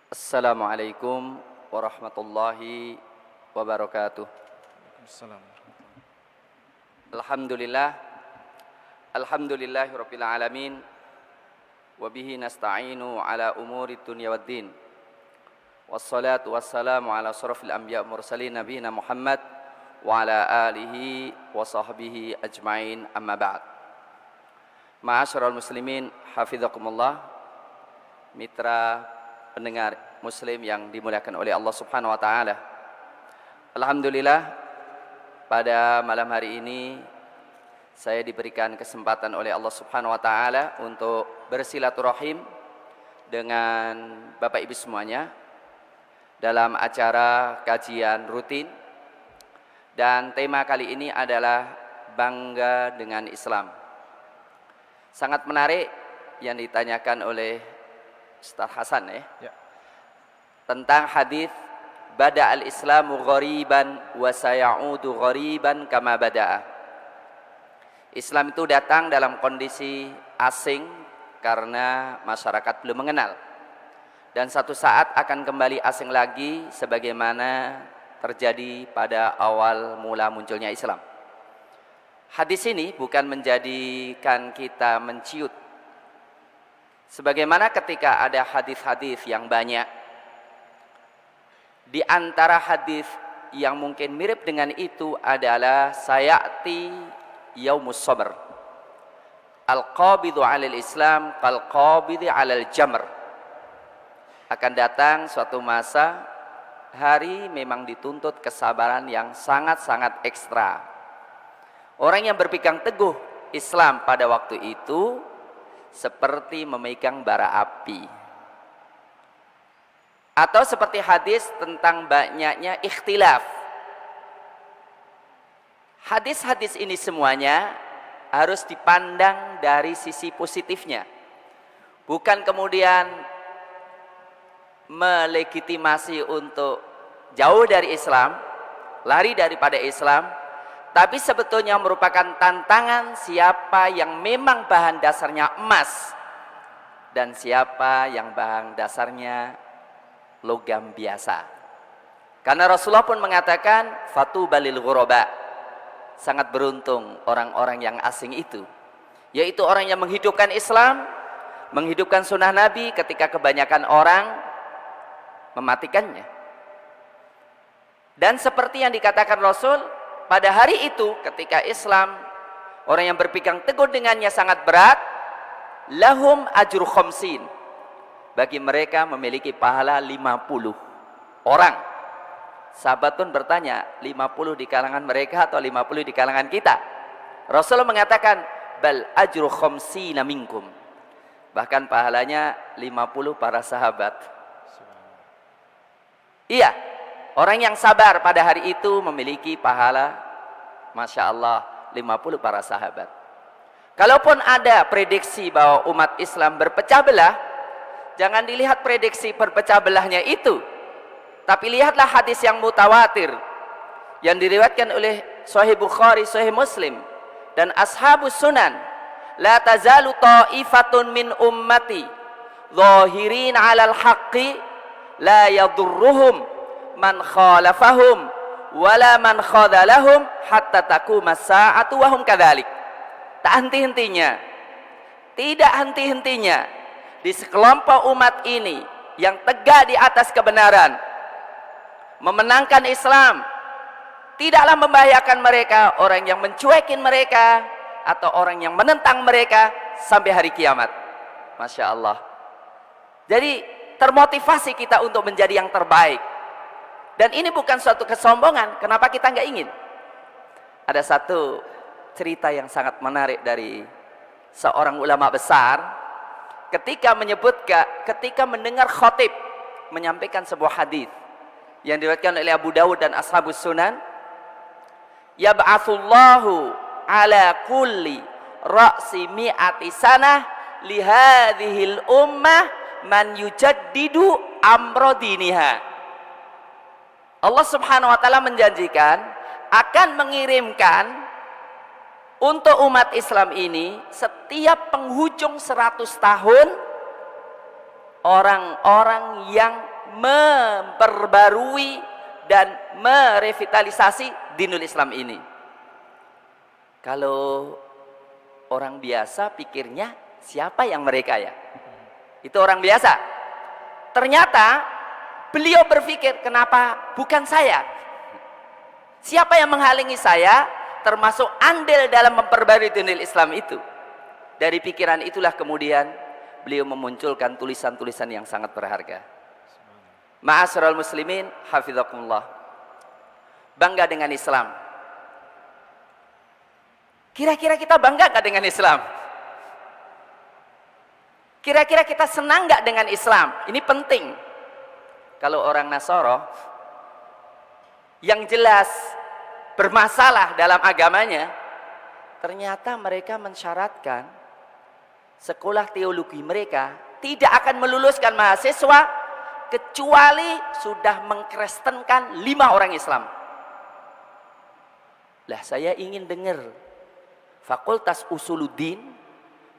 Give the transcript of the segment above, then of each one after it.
Assalamualaikum warahmatullahi wabarakatuh. Assalamualaikum. Alhamdulillah, alhamdulillahirabbil alamin, wa bihi nasta'inu ala umuri dunya waddin. Wassalatu wassalamu ala asyrafil anbiya wal mursalin nabiyina Muhammad wa ala alihi wa sahbihi ajmain, amma ba'd. Ma'asyiral muslimin, hafizakumullah, mitra pendengar muslim yang dimuliakan oleh Allah Subhanahu wa taala. Alhamdulillah, pada malam hari ini saya diberikan kesempatan oleh Allah Subhanahu wa taala untuk bersilaturahim dengan Bapak Ibu semuanya dalam acara kajian rutin, dan tema kali ini adalah bangga dengan Islam. Sangat menarik yang ditanyakan oleh Ustaz Hasan Ya. tentang hadis bada al-islamu ghariban wa sayaudu ghariban kama bada'a. Islam itu datang dalam kondisi asing karena masyarakat belum mengenal, dan satu saat akan kembali asing lagi sebagaimana terjadi pada awal mula munculnya Islam. Hadis ini bukan menjadikan kita menciut, sebagaimana ketika ada hadis-hadis yang banyak. Di antara hadis yang mungkin mirip dengan itu adalah sayati yaumus sabr. Al-qabidu 'alal Islam kal-qabidi 'alal jamr. Akan datang suatu masa, hari memang dituntut kesabaran yang sangat-sangat ekstra. Orang yang berpegang teguh Islam pada waktu itu seperti memegang bara api, atau seperti hadis tentang banyaknya ikhtilaf. Hadis-hadis ini semuanya harus dipandang dari sisi positifnya, bukan kemudian melegitimasi untuk jauh dari Islam, lari daripada Islam, tapi sebetulnya merupakan tantangan siapa yang memang bahan dasarnya emas dan siapa yang bahan dasarnya logam biasa. Karena Rasulullah pun mengatakan fatuba lil ghuraba, sangat beruntung orang-orang yang asing itu, yaitu orang yang menghidupkan Islam, menghidupkan sunnah Nabi ketika kebanyakan orang mematikannya. Dan seperti yang dikatakan Rasul, pada hari itu ketika Islam, orang yang berpegang teguh dengannya sangat berat, lahum ajru khamsin, bagi mereka memiliki pahala 50 orang. Sahabat pun bertanya, 50 di kalangan mereka atau 50 di kalangan kita? Rasulullah mengatakan, bal ajru khamsina minkum, bahkan pahalanya 50 para sahabat. Iya, orang yang sabar pada hari itu memiliki pahala, Masya Allah, 50 para sahabat. Kalaupun ada prediksi bahwa umat Islam berpecah belah, jangan dilihat prediksi berpecah belahnya itu, tapi lihatlah hadis yang mutawatir yang diriwayatkan oleh Sahih Bukhari, Sahih Muslim, dan ashabus sunan. La tazalu ta'ifatun min ummati zahirin 'alal haqqi la yadurruhum man khalafahum wala man khadalahum hatta taqumas sa'atu wa hum kadzalik. Tak henti-hentinya, tidak henti-hentinya di sekelompok umat ini yang tegak di atas kebenaran, memenangkan Islam, tidaklah membahayakan mereka orang yang mencuekin mereka atau orang yang menentang mereka sampai hari kiamat. Masya Allah. Jadi termotivasi kita untuk menjadi yang terbaik, dan ini bukan suatu kesombongan. Kenapa kita nggak ingin? Ada satu cerita yang sangat menarik dari seorang ulama besar, ketika mendengar khatib menyampaikan sebuah hadis yang diriwayatkan oleh Abu Dawud dan ashabus sunan, yab'atsullahu ala kulli ra'si mi'ati sanah li hadhil ummah man yujaddidu amra diniha. Allah Subhanahu wa taala menjanjikan akan mengirimkan untuk umat Islam ini setiap penghujung 100 tahun orang-orang yang memperbarui dan merevitalisasi dinul Islam ini. Kalau orang biasa pikirnya siapa yang mereka ya? Itu orang biasa. Ternyata beliau berpikir, kenapa bukan saya? Siapa yang menghalangi saya termasuk andil dalam memperbarui dinul Islam itu? Dari pikiran itulah kemudian beliau memunculkan tulisan-tulisan yang sangat berharga. Ma'asyiral muslimin, hafizakumullah. Bangga dengan Islam. Kira-kira kita bangga gak dengan Islam? Kira-kira kita senang gak dengan Islam? Ini penting. Kalau orang Nasoro yang jelas bermasalah dalam agamanya, ternyata mereka mensyaratkan sekolah teologi mereka tidak akan meluluskan mahasiswa kecuali sudah mengkristenkan 5 orang Islam. Lah saya ingin dengar Fakultas Usuluddin,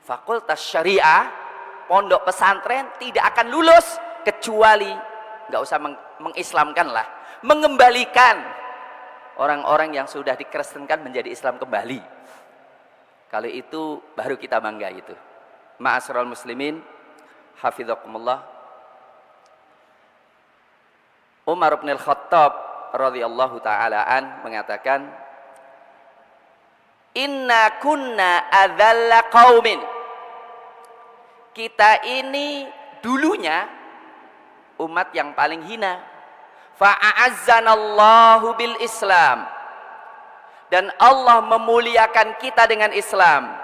Fakultas Syariah, pondok pesantren tidak akan lulus kecuali, nggak usah mengislamkan lah, mengembalikan orang-orang yang sudah dikristenkan menjadi Islam kembali. Kalau itu baru kita bangga itu. Ma'asyiral muslimin, hafizakumullah. Umar bin Al-Khattab radhiyallahu taala an mengatakan, "Inna kunna adzalla qaumin." Kita ini dulunya umat yang paling hina. Fa'azzanallahu bil Islam. Dan Allah memuliakan kita dengan Islam.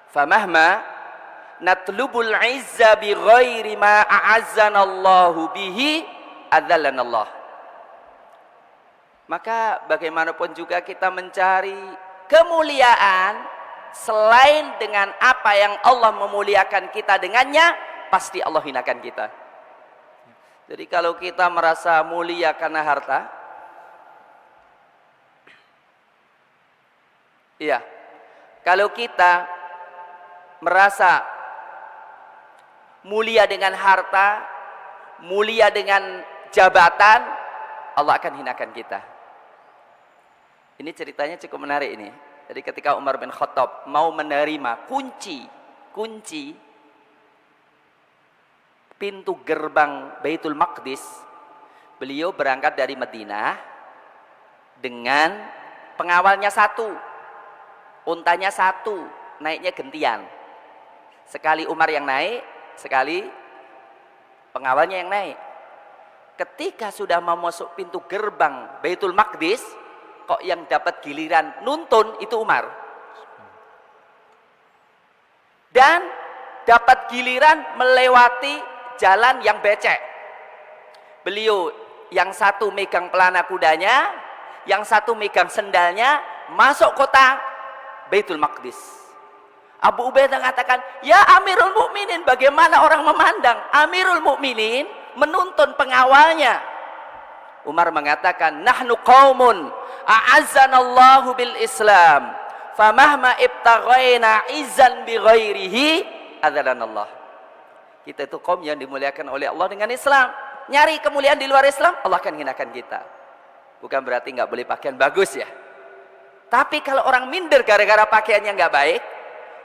Famahma natlubul izza bi ghairi ma a'azzanallahu bihi adzallanallah. Maka bagaimanapun juga kita mencari kemuliaan selain dengan apa yang Allah memuliakan kita dengannya, pasti Allah hinakan kita. Jadi kalau kita merasa mulia karena harta, iya, kalau kita merasa mulia dengan harta, mulia dengan jabatan, Allah akan hinakan kita. Ini ceritanya cukup menarik ini. Jadi ketika Umar bin Khattab mau menerima kunci pintu gerbang Baitul Maqdis, beliau berangkat dari Madinah dengan pengawalnya 1, untanya 1, naiknya gentian. Sekali Umar yang naik, sekali pengawalnya yang naik. Ketika sudah mau masuk pintu gerbang Baitul Maqdis, kok yang dapat giliran nuntun itu Umar. Dan dapat giliran melewati jalan yang becek. Beliau yang 1 megang pelana kudanya, yang 1 megang sendalnya, masuk kota Baitul Maqdis. Abu Ubaidah mengatakan, "Ya Amirul Mukminin, bagaimana orang memandang Amirul Mukminin menuntun pengawalnya?" Umar mengatakan, "Nahnu qaumun a'azzanallahu bil Islam, famahma ibtaghaina izzan bi ghairihi adzallanallah." Kita itu kaum yang dimuliakan oleh Allah dengan Islam. Nyari kemuliaan di luar Islam, Allah akan hinakan kita. Bukan berarti nggak boleh pakaian bagus ya. Tapi kalau orang minder gara-gara pakaiannya nggak baik,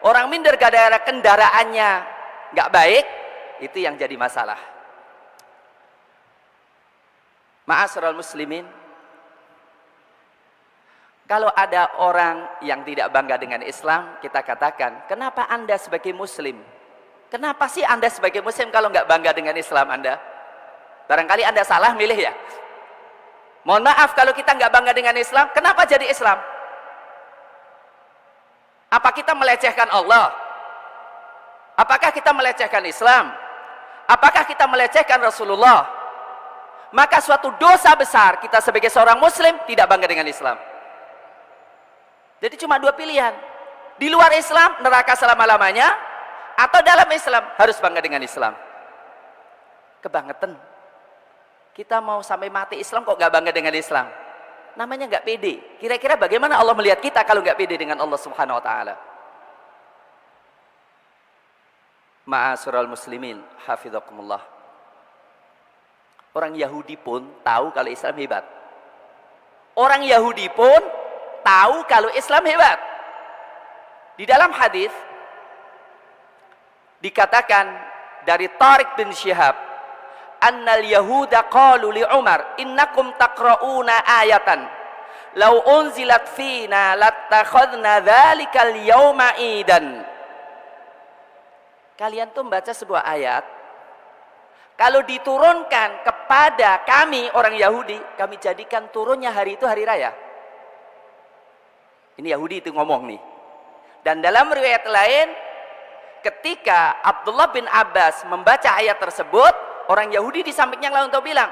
orang minder gara-gara kendaraannya nggak baik, itu yang jadi masalah. Ma'asyiral muslimin, kalau ada orang yang tidak bangga dengan Islam, kita katakan, kenapa Anda sebagai muslim? Kenapa sih Anda sebagai muslim kalau nggak bangga dengan Islam Anda? Barangkali Anda salah milih ya. Mohon maaf kalau kita nggak bangga dengan Islam, kenapa jadi Islam? Apa kita melecehkan Allah? Apakah kita melecehkan Islam? Apakah kita melecehkan Rasulullah? Maka suatu dosa besar kita sebagai seorang muslim tidak bangga dengan Islam. Jadi cuma 2 pilihan. Di luar Islam neraka selama-lamanya, atau dalam Islam harus bangga dengan Islam. Kebangetan. Kita mau sampai mati Islam kok gak bangga dengan Islam? Namanya gak pede. Kira-kira bagaimana Allah melihat kita kalau gak pede dengan Allah Subhanahu wa ta'ala? Ma'asyiral muslimin, hafizakumullah. Orang Yahudi pun tahu kalau Islam hebat. Orang Yahudi pun tahu kalau Islam hebat. Di dalam hadis dikatakan dari Tariq bin Syihab, annal yahuda qalu li Umar, innakum taqra'una ayatan law unzilat fina lattakhadna dzalikal yauma idan. Kalian tuh membaca sebuah ayat, kalau diturunkan kepada kami orang Yahudi, kami jadikan turunnya hari itu hari raya. Ini Yahudi itu ngomong nih. Dan dalam riwayat lain, ketika Abdullah bin Abbas membaca ayat tersebut, orang Yahudi di sampingnya lalu bilang,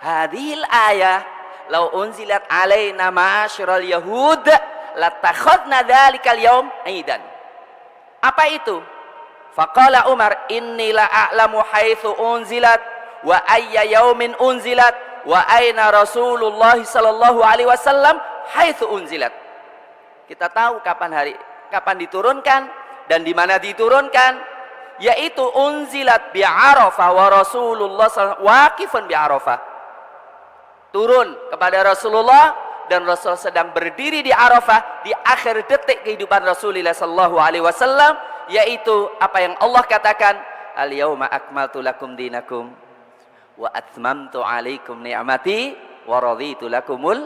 hadhil ayah law unzilat alaina ma'asyiral yahud latakhadna dzalikal yaum aidan. Apa itu? Faqala Umar, inni la a'lamu haitsu unzilat wa ayya yaumin unzilat wa aina Rasulullah sallallahu alaihi wasallam haitsu unzilat. Kita tahu kapan diturunkan dan di mana diturunkan, yaitu unzilat bi Arafah wa Rasulullah waqifun bi Arafah. Turun kepada Rasulullah dan Rasul sedang berdiri di Arafah di akhir detik kehidupan Rasulullah sallallahu alaihi wasallam, yaitu apa yang Allah katakan, al-yauma akmaltu lakum dinakum wa atmamtu alaikum ni'mati wa raditu lakumul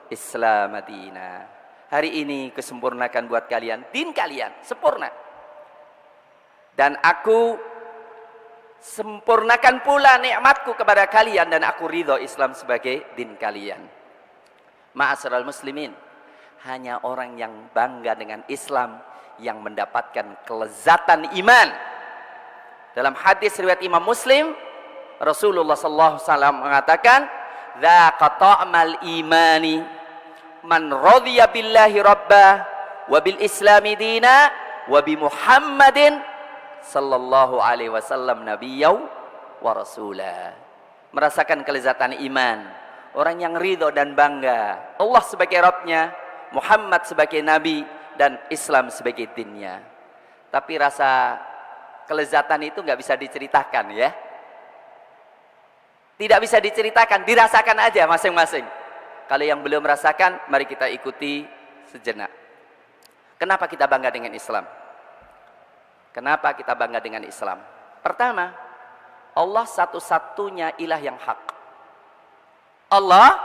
Islam madina. Hari ini kesempurnakan buat kalian din kalian sempurna, dan aku sempurnakan pula nikmatku kepada kalian, dan aku ridho Islam sebagai din kalian. Ma'asyiral muslimin, hanya orang yang bangga dengan Islam yang mendapatkan kelezatan iman. Dalam hadis riwayat Imam Muslim, Rasulullah sallallahu alaihi wasallam mengatakan, "Dzaqa ta'mal imani man radhiya billahi rabbah wa bil islami dina wa bi Muhammadin sallallahu alaihi wasallam nabiyyu wa rasulah." Merasakan kelezatan iman orang yang ridho dan bangga Allah sebagai Rabbnya, Muhammad sebagai nabi, dan Islam sebagai dinnya. Tapi rasa kelezatan itu nggak bisa diceritakan ya. Tidak bisa diceritakan, dirasakan aja masing-masing. Kalau yang belum merasakan, mari kita ikuti sejenak. Kenapa kita bangga dengan Islam? Kenapa kita bangga dengan Islam? Pertama, Allah satu-satunya ilah yang hak. Allah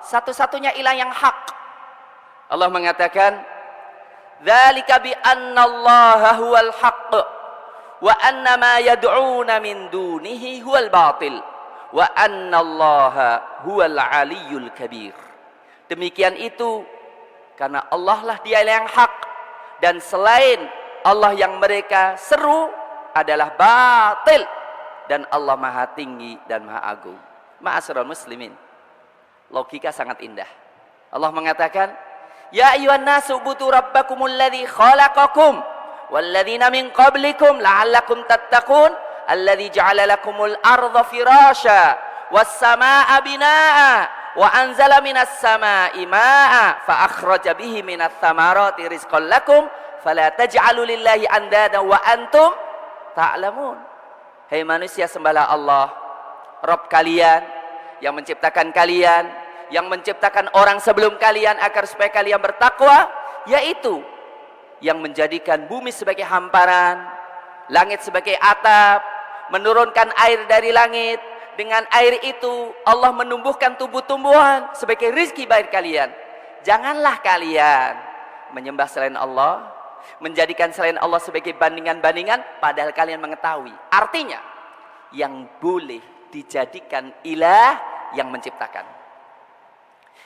satu-satunya ilah yang hak. Allah mengatakan, dzalika bi annallaha huwal haqq wa anna ma yad'una min dunihi huwal batil wa annallaha huwal aliyyul kabir. Demikian itu karena Allah lah dia yang hak, dan selain Allah yang mereka seru adalah batil, dan Allah maha tinggi dan maha agung. Ma'asyiral muslimin, logika sangat indah. Allah mengatakan, ya ayyuhan nasu ubudu rabbakumul ladzi khalaqakum walladzina min qablikum la'allakum tattaqun alladzi ja'ala lakumul arda firasya was samaa'a binaa'a wa anzala minas samaa'i maa'a fa akhraja bihi minats thamarati rizqan lakum fala taj'alu lillahi andada wa antum ta'lamun. Hai manusia, sembahlah Allah Rabb kalian yang menciptakan kalian, yang menciptakan orang sebelum kalian agar supaya kalian bertakwa, yaitu yang menjadikan bumi sebagai hamparan, langit sebagai atap, menurunkan air dari langit. Dengan air itu Allah menumbuhkan tumbuh-tumbuhan sebagai rizki bagi kalian. Janganlah kalian menyembah selain Allah, menjadikan selain Allah sebagai bandingan-bandingan, padahal kalian mengetahui. Artinya, yang boleh dijadikan ilah yang menciptakan.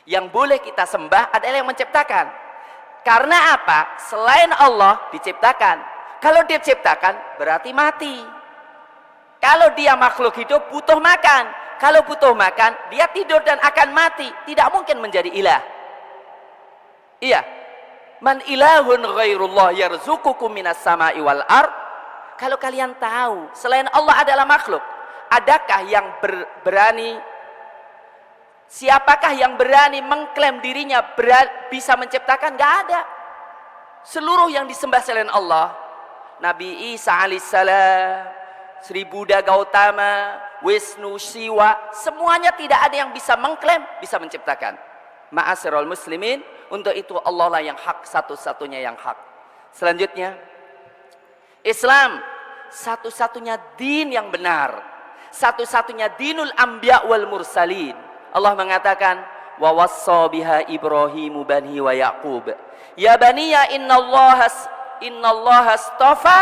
Yang boleh kita sembah adalah yang menciptakan. Karena apa? Selain Allah diciptakan. Kalau dia ciptakan berarti mati. Kalau dia makhluk hidup butuh makan. Kalau butuh makan, dia tidur dan akan mati. Tidak mungkin menjadi ilah. Iya. Man ilahun ghairullah yarzuqukum minas sama'i wal ard. Kalau kalian tahu selain Allah adalah makhluk, adakah yang berani? Siapakah yang berani mengklaim dirinya bisa menciptakan? Gak ada. Seluruh yang disembah selain Allah, Nabi Isa alaihissalam, Sri Buddha Gautama, Wisnu, Siwa, semuanya tidak ada yang bisa mengklaim bisa menciptakan. Ma'asyiral muslimin, untuk itu Allah lah yang hak, satu-satunya yang hak. Selanjutnya, Islam satu-satunya din yang benar, satu-satunya dinul anbiya wal mursalin. Allah mengatakan, wa wassa biha Ibrahimu bani wa Yaqub, ya baniya innallaha astafa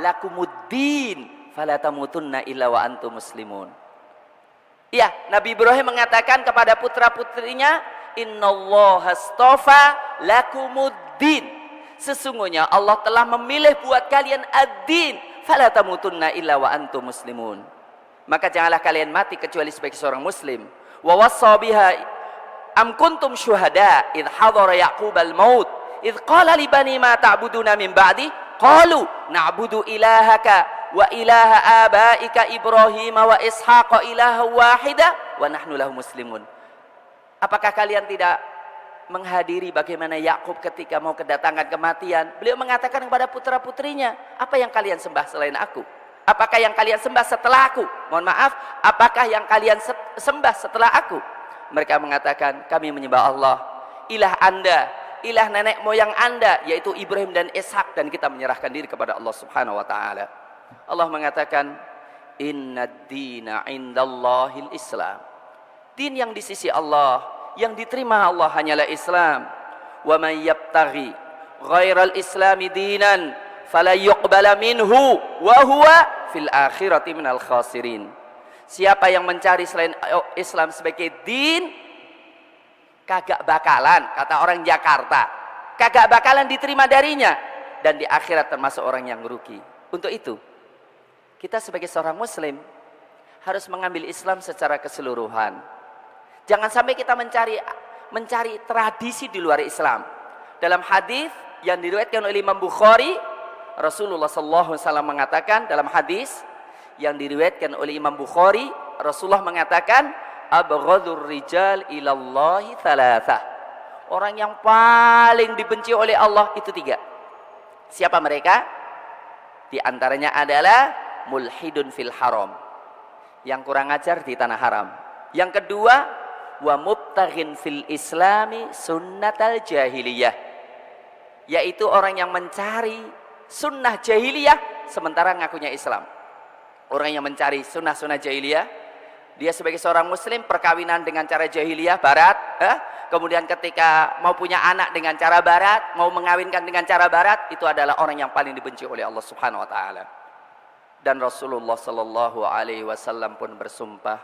lakumuddin fala tamutunna illa wa antum muslimun. Ya, Nabi Ibrahim mengatakan kepada putra-putrinya, innallaha astafa lakumuddin, sesungguhnya Allah telah memilih buat kalian ad-din, fala tamutunna illa wa antum muslimun. Maka janganlah kalian mati kecuali sebagai seorang muslim. Wa wassa biha am kuntum syuhada id hadara yaqub al maut id qala li bani ma ta'buduna min ba'di qalu na'budu ilahaka wa ilaha abaika Ibrahim wa Ishaqa ilaha wahida wa nahnu lahu muslimun. Apakah kalian tidak menghadiri bagaimana Yakub ketika mau kedatangan kematian? Beliau mengatakan kepada putra-putrinya, apa yang kalian sembah selain aku? Apakah yang kalian sembah setelah aku? Mohon maaf, apakah yang kalian sembah setelah aku? Mereka mengatakan, kami menyembah Allah, ilah Anda, ilah nenek moyang Anda, yaitu Ibrahim dan Ishak, dan kita menyerahkan diri kepada Allah Subhanahu wa taala. Allah mengatakan, innad dina indallahil Islam. Din yang di sisi Allah, yang diterima Allah hanyalah Islam. Wa man yabtaghi ghairal islami dinan fala yuqbala minhu wa huwa fil akhirati minal khasirin. Siapa yang mencari selain Islam sebagai din, kagak bakalan, kata orang Jakarta, kagak bakalan diterima darinya, dan di akhirat termasuk orang yang merugi. Untuk itu, kita sebagai seorang muslim harus mengambil Islam secara keseluruhan. Jangan sampai kita mencari tradisi di luar Islam. Dalam hadis yang diriwayatkan oleh Imam Bukhari, Rasulullah sallallahu alaihi wasallam mengatakan, dalam hadis yang diriwayatkan oleh Imam Bukhari, Rasulullah mengatakan, abghadur rijal ilallahi thalathah. Orang yang paling dibenci oleh Allah itu 3. Siapa mereka? Di antaranya adalah mulhidun fil haram, yang kurang ajar di tanah haram. Yang kedua, wa mubtaghin fil islami sunnatal jahiliyah, yaitu orang yang mencari sunnah jahiliyah sementara ngakunya Islam. Orang yang mencari sunnah-sunnah jahiliyah, dia sebagai seorang muslim perkawinan dengan cara jahiliyah barat, kemudian ketika mau punya anak dengan cara barat, mau mengawinkan dengan cara barat, itu adalah orang yang paling dibenci oleh Allah Subhanahu wa taala. Dan Rasulullah sallallahu alaihi wasallam pun bersumpah,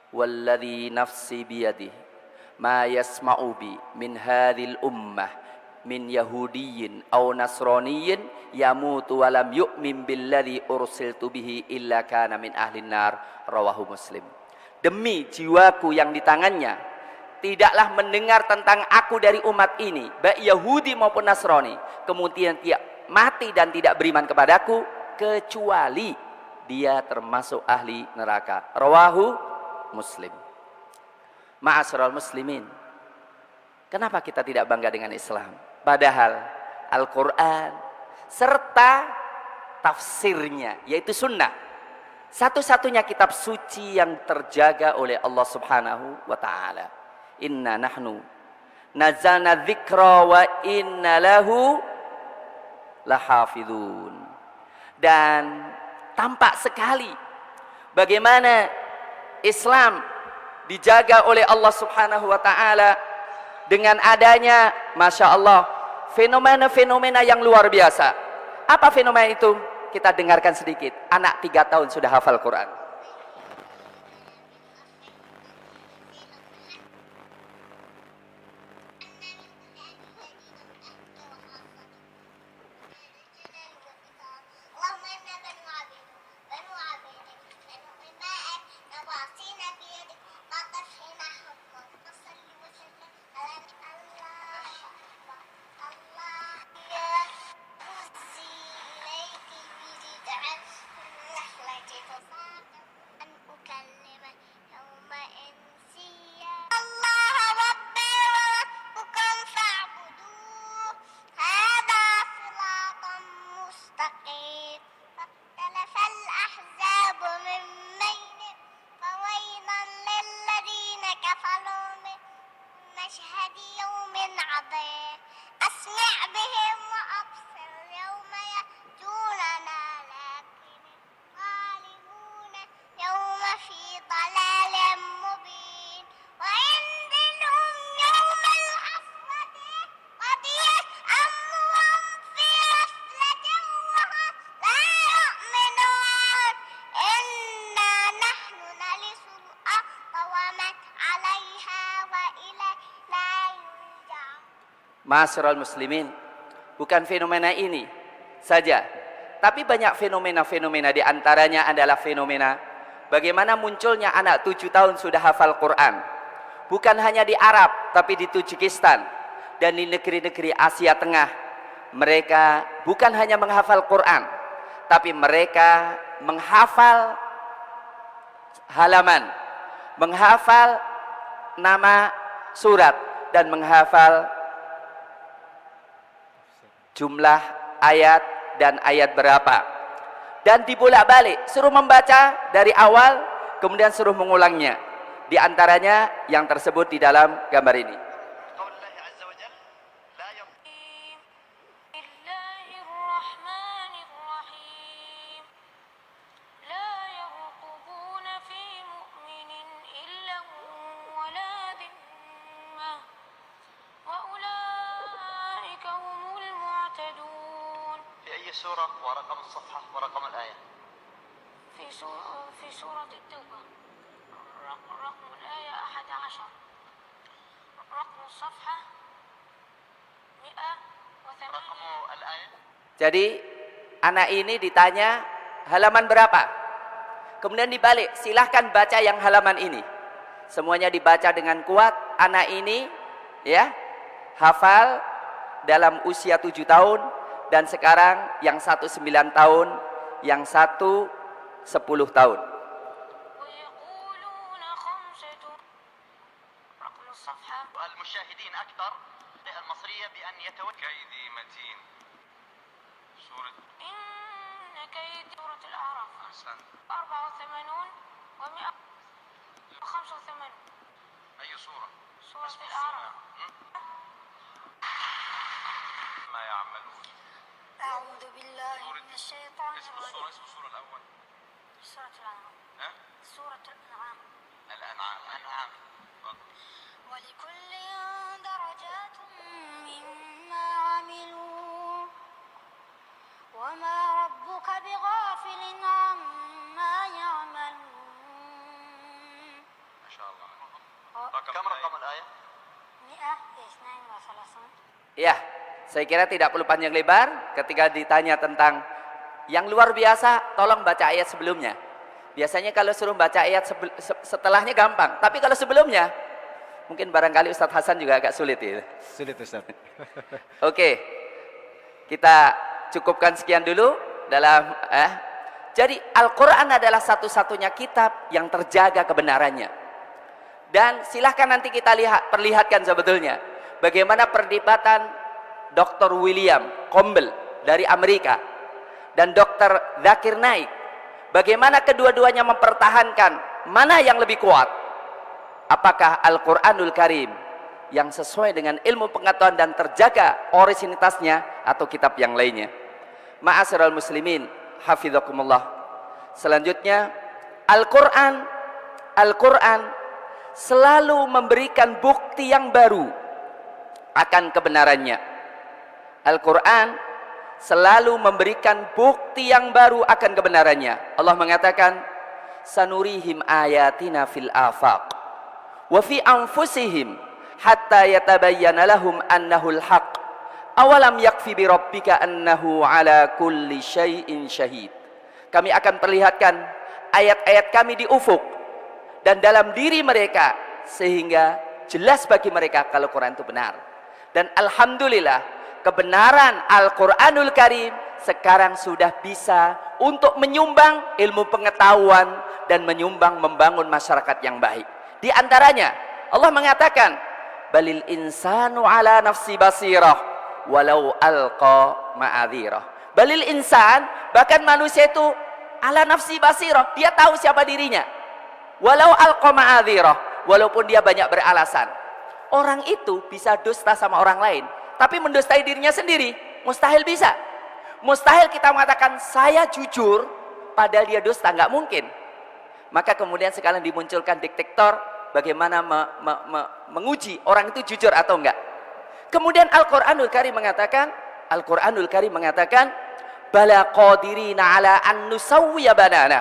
walladzi nafsi biyadihi ma yasma'u bi min hadhil ummah min yahudiyyin aw nasraniyyin yamutu wa lam yu'min billadzi ursiltu bihi illa kana min ahlin nar, rawahu Muslim. Demi jiwaku yang di tangannya, tidaklah mendengar tentang aku dari umat ini, baik Yahudi maupun Nasrani, kemudian dia mati dan tidak beriman kepadaku, kecuali dia termasuk ahli neraka, rawahu Muslim. Ma'asyiral muslimin, kenapa kita tidak bangga dengan Islam? Padahal Al-Quran serta tafsirnya, yaitu sunnah, satu-satunya kitab suci yang terjaga oleh Allah Subhanahu wa ta'ala. Inna nahnu nazzalna dzikra wa inna lahu lahafidhun. Dan tampak sekali bagaimana Islam dijaga oleh Allah Subhanahu wa ta'ala dengan adanya, Masya Allah, fenomena-fenomena yang luar biasa. Apa fenomena itu? Kita dengarkan sedikit. Anak 3 tahun sudah hafal Quran. Ma'asyiral muslimin, bukan fenomena ini saja, tapi banyak fenomena-fenomena. Di antaranya adalah fenomena bagaimana munculnya anak 7 tahun sudah hafal Quran. Bukan hanya di Arab, tapi di Tajikistan dan di negeri-negeri Asia Tengah. Mereka bukan hanya menghafal Quran, tapi mereka menghafal halaman, menghafal nama surat, dan menghafal jumlah ayat dan ayat berapa. Dan dibolak-balik, suruh membaca dari awal, kemudian suruh mengulangnya. Di antaranya yang tersebut di dalam gambar ini. سورة ورقم الصفحة ورقم الآية في سورة التوبة رقم الآية 11 رقم الصفحة 108 رقم الآية. Jadi anak ini ditanya halaman berapa, kemudian dibalik, silahkan baca yang halaman ini. Semuanya dibaca dengan kuat. Anak ini ya hafal dalam usia 7 tahun. Dan sekarang yang satu 9 tahun, yang satu 10 tahun. المشاهدين أكثر المصرية بأن كيدي متين سورة إن كيد سورة الأعراف أحسنت 84 و185. أي سورة؟ سورة الأعراف. ما يعملون. أعوذ بالله من الشيطان اسم الرجيم. السورة الأول سورة الأنعام. ها؟ سورة الأنعام. الأنعام. ولكل درجات مما عملوا وما ربك بغافل عما يعملون. ما شاء الله. كم رقم الآية؟ 132. Ya, saya kira tidak perlu panjang lebar. Ketika ditanya tentang yang luar biasa, tolong baca ayat sebelumnya. Biasanya kalau suruh baca ayat setelahnya gampang, tapi kalau sebelumnya mungkin barangkali Ustadz Hasan juga agak sulit ya. Sulit Ustaz. Oke, kita cukupkan sekian dulu dalam Jadi Al-Quran adalah satu-satunya kitab yang terjaga kebenarannya. Dan silahkan nanti kita perlihatkan sebetulnya bagaimana perdebatan Dr. William Campbell dari Amerika dan Dr. Zakir Naik. Bagaimana kedua-duanya mempertahankan mana yang lebih kuat. Apakah Al-Quranul Karim yang sesuai dengan ilmu pengetahuan dan terjaga orisinilitasnya atau kitab yang lainnya. Ma'asyiral muslimin, hafizakumullah. Selanjutnya, Al-Quran selalu memberikan bukti yang baru akan kebenarannya. Al-Quran selalu memberikan bukti yang baru akan kebenarannya. Allah mengatakan, sanurihim ayatina fil afaq wa fi anfusihim hatta yatabayyana lahum annahul haq awalam yakfi bi rabbika annahu ala kulli syai'in syahid. Kami akan perlihatkan ayat-ayat kami di ufuk dan dalam diri mereka sehingga jelas bagi mereka kalau Quran itu benar. Dan alhamdulillah kebenaran Al-Quranul Karim sekarang sudah bisa untuk menyumbang ilmu pengetahuan dan menyumbang membangun masyarakat yang baik. Di antaranya Allah mengatakan, balil insanu ala nafsi basirah walau alqa ma'adhirah. Balil insan, bahkan manusia itu ala nafsi basirah, dia tahu siapa dirinya. Walau alqa ma'adhirah, walaupun dia banyak beralasan. Orang itu bisa dusta sama orang lain, tapi mendustai dirinya sendiri mustahil bisa. Mustahil kita mengatakan saya jujur padahal dia dusta, nggak mungkin. Maka kemudian sekarang dimunculkan detektor bagaimana menguji orang itu jujur atau enggak. Kemudian Al-Quranul Karim mengatakan bala qadirina ala an nusawwiya banana.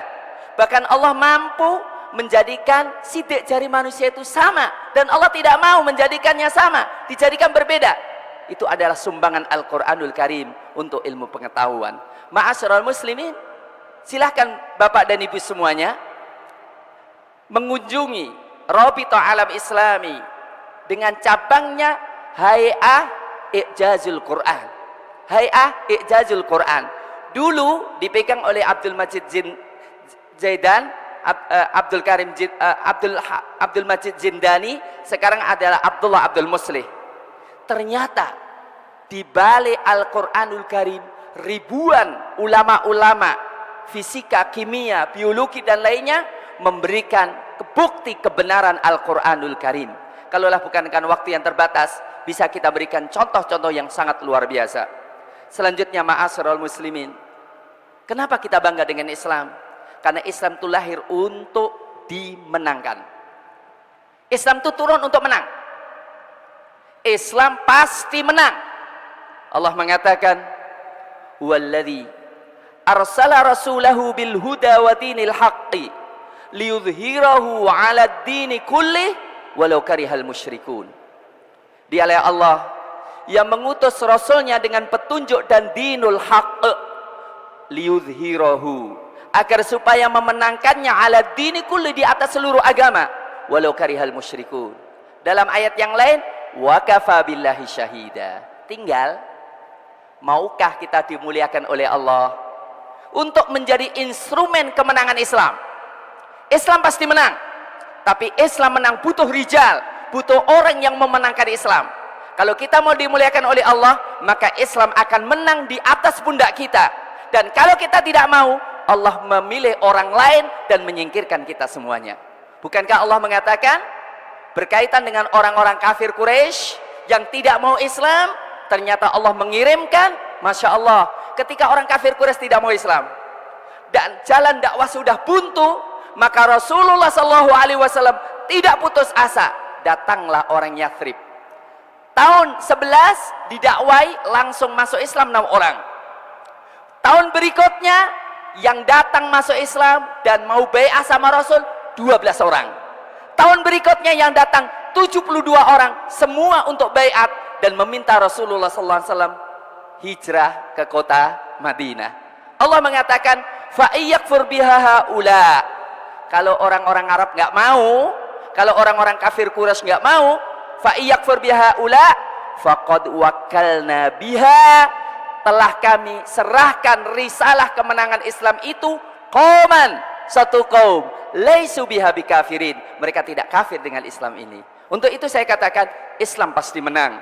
Bahkan Allah mampu menjadikan sidik jari manusia itu sama, dan Allah tidak mau menjadikannya sama, dijadikan berbeda. itu adalah sumbangan Al-Quranul Karim untuk ilmu pengetahuan. Ma'asyiral muslimin, silahkan Bapak dan Ibu semuanya mengunjungi Rabithah Alam Islami dengan cabangnya Hay'ah I'jazul Quran. Hay'ah I'jazul Quran dulu dipegang oleh Abdul Majid Zaidan, Abdul Majid Zindani, sekarang adalah Abdullah Abdul Muslih. Ternyata di balik Al-Quranul Karim ribuan ulama-ulama fisika, kimia, biologi dan lainnya memberikan bukti kebenaran Al-Quranul Karim. Kalaulah bukankan waktu yang terbatas, bisa kita berikan contoh-contoh yang sangat luar biasa. Selanjutnya, ma'asyiral muslimin, kenapa kita bangga dengan Islam? Karena Islam itu lahir untuk dimenangkan. Islam itu turun untuk menang. Islam pasti menang. Allah mengatakan, "Huwallazi arsala rasulahu bil huda wa dinil haqqi liyudhhirahu 'alad dini kulli walau karihal musyrikun." Dialah Allah yang mengutus rasulnya dengan petunjuk dan dinul haqq, liyudhhirahu, agar supaya memenangkannya 'alad dini kulli, di atas seluruh agama, walau karihal musyrikun. Dalam ayat yang lain, wa kafa billahi syahida. Tinggal maukah kita dimuliakan oleh Allah untuk menjadi instrumen kemenangan Islam. Islam pasti menang, tapi Islam menang butuh rijal, butuh orang yang memenangkan Islam. Kalau kita mau dimuliakan oleh Allah, maka Islam akan menang di atas pundak kita. Dan kalau kita tidak mau, Allah memilih orang lain dan menyingkirkan kita semuanya. Bukankah Allah mengatakan berkaitan dengan orang-orang kafir Quraisy yang tidak mau Islam, ternyata Allah mengirimkan, Masya Allah, ketika orang kafir Quraisy tidak mau Islam dan jalan dakwah sudah buntu, maka Rasulullah SAW tidak putus asa. Datanglah orang Yathrib. Tahun 11 didakwai, langsung masuk Islam 6 orang. Tahun berikutnya yang datang masuk Islam dan mau bai'ah sama Rasul 12 orang. Tahun berikutnya yang datang 72 orang, semua untuk bai'at dan meminta Rasulullah SAW hijrah ke kota Madinah. Allah mengatakan, fa iyyakfur biha haula. Kalau orang-orang Arab nggak mau, kalau orang-orang kafir Quraisy nggak mau, fa iyyakfur biha haula faqad wakkalna biha, telah kami serahkan risalah kemenangan Islam itu qauman, satu kaum, laisu biha bikafirin, mereka tidak kafir dengan Islam ini. Untuk itu saya katakan Islam pasti menang.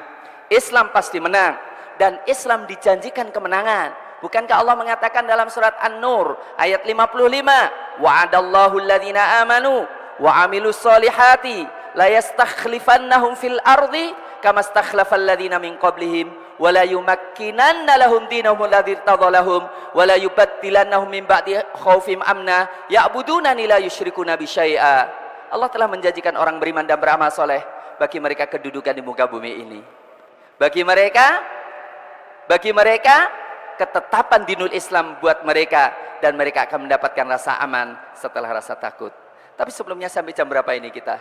Islam pasti menang dan Islam dijanjikan kemenangan. Bukankah Allah mengatakan dalam surat An-Nur ayat 55, wa'adallahu alladhina amanu wa amilus solihati la yastakhlifannahum fil ardi kama stakhlafal ladhina min qablihim wa la yumakkinanna lahum dinahum alladhi irtadha lahum wa la yubaddilannahum min ba'di khaufim amna ya'budunani la yusyrikuna bi syai'a. Allah telah menjanjikan orang beriman dan beramal soleh bagi mereka kedudukan di muka bumi ini. Bagi mereka ketetapan dinul Islam buat mereka, dan mereka akan mendapatkan rasa aman setelah rasa takut. Tapi sebelumnya sampai jam berapa ini kita?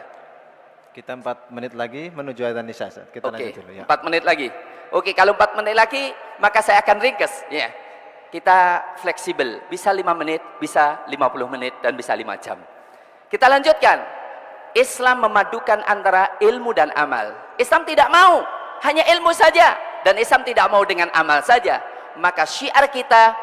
Kita 4 menit lagi menuju adzan isya. Kita lanjut dulu ya. 4 menit lagi. Oke, kalau 4 menit lagi maka saya akan ringkas ya. Kita fleksibel, bisa 5 menit, bisa 50 menit dan bisa 5 jam. Kita lanjutkan. Islam memadukan antara ilmu dan amal. Islam tidak mau hanya ilmu saja, dan Islam tidak mau dengan amal saja. Maka syiar kita,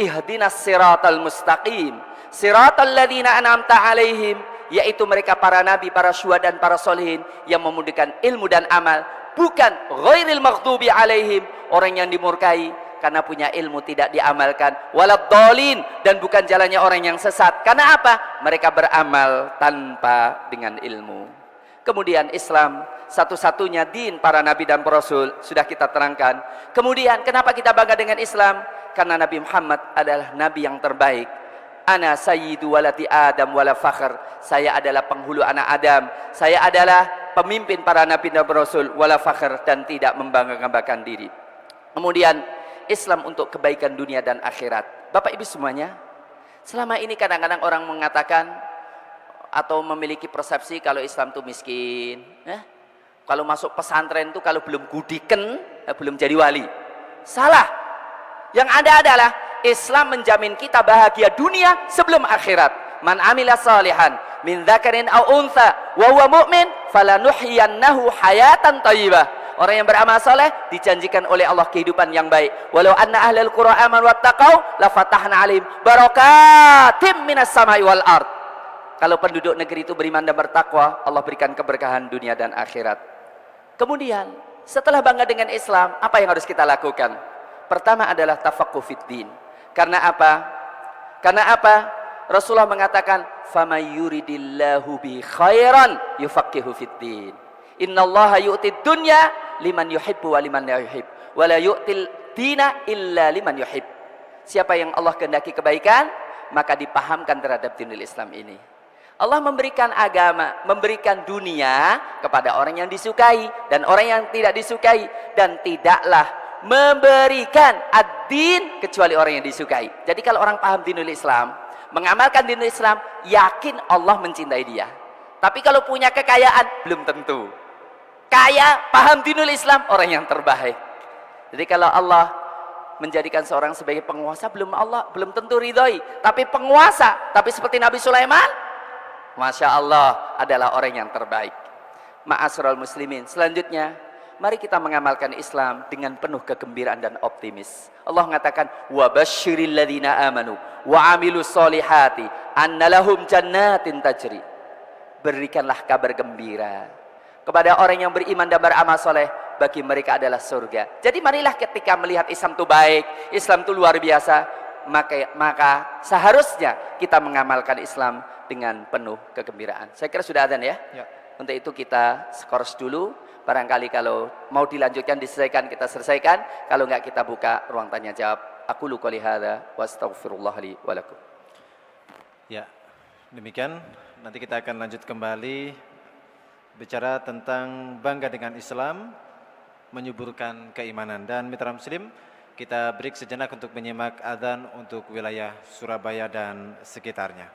ihdinas siratal mustaqim, siratal ladzina an'amta alaihim, yaitu mereka para nabi, para syuhada dan para solihin yang memudahkan ilmu dan amal, bukan ghairil maghdubi alaihim, orang yang dimurkai karena punya ilmu tidak diamalkan, waladdallin, dan bukan jalannya orang yang sesat. Karena apa? Mereka beramal tanpa dengan ilmu. Kemudian Islam satu-satunya din para nabi dan rasul, sudah kita terangkan. Kemudian kenapa kita bangga dengan Islam? Karena Nabi Muhammad adalah nabi yang terbaik. Ana sayyidu walati Adam wala fakhr. Saya adalah penghulu anak Adam. Saya adalah pemimpin para nabi dan rasul wala fakhr, dan tidak membanggakan diri. Kemudian Islam untuk kebaikan dunia dan akhirat. Bapak Ibu semuanya, selama ini kadang-kadang orang mengatakan atau memiliki persepsi kalau Islam itu miskin, Kalau masuk pesantren itu kalau belum gudiken, belum jadi wali. Salah. Yang ada adalah Islam menjamin kita bahagia dunia sebelum akhirat. Man amila salihan min dzakarin aw untha wa huwa mu'min falanuhyiyannahu hayatan thayyibah. Orang yang beramal saleh dijanjikan oleh Allah kehidupan yang baik. Walau anna ahlal qura amanu wattaqau la fatahna 'alaihim barakatim minas samai wal ard. Kalau penduduk negeri itu beriman dan bertakwa, Allah berikan keberkahan dunia dan akhirat. Kemudian, setelah bangga dengan Islam, apa yang harus kita lakukan? Pertama adalah tafaqquh fid din. Karena apa? Karena apa? Rasulullah mengatakan, "Famay yuridillahu bi khairan yufaqihu fid din." Innallaha yu'tid dunya liman yuhibbu wa liman la yuhib, wa la yu'til dina illa liman yuhib. Siapa yang Allah kehendaki kebaikan, maka dipahamkan terhadap dinul Islam ini. Allah memberikan agama, memberikan dunia kepada orang yang disukai dan orang yang tidak disukai, dan tidaklah memberikan ad-din kecuali orang yang disukai. Jadi kalau orang paham dinul Islam, mengamalkan dinul Islam, yakin Allah mencintai dia. Tapi kalau punya kekayaan, belum tentu. Kaya, paham dinul Islam, orang yang terbaik. Jadi kalau Allah menjadikan seorang sebagai penguasa, belum tentu ridhoi. Tapi penguasa, tapi seperti Nabi Sulaiman, Masya Allah, adalah orang yang terbaik. Ma'asyiral muslimin, selanjutnya mari kita mengamalkan Islam dengan penuh kegembiraan dan optimis. Allah mengatakan, wa basyiril ladzina amanu wa amilus solihati anna lahum jannatin tajri. Berikanlah kabar gembira kepada orang yang beriman dan beramal soleh, bagi mereka adalah surga. Jadi marilah ketika melihat Islam itu baik, Islam itu luar biasa, maka seharusnya kita mengamalkan Islam dengan penuh kegembiraan. Saya kira sudah adzan ya? Ya. Untuk itu kita skors dulu. Barangkali kalau mau dilanjutkan, diselesaikan, kita selesaikan. Kalau enggak, kita buka ruang tanya jawab. Aqulu qouli hadza wa astaghfirullah li wa lakum. Ya, demikian. Nanti kita akan lanjut kembali bicara tentang bangga dengan Islam, menyuburkan keimanan. Dan mitra muslim, kita break sejenak untuk menyimak adzan untuk wilayah Surabaya dan sekitarnya.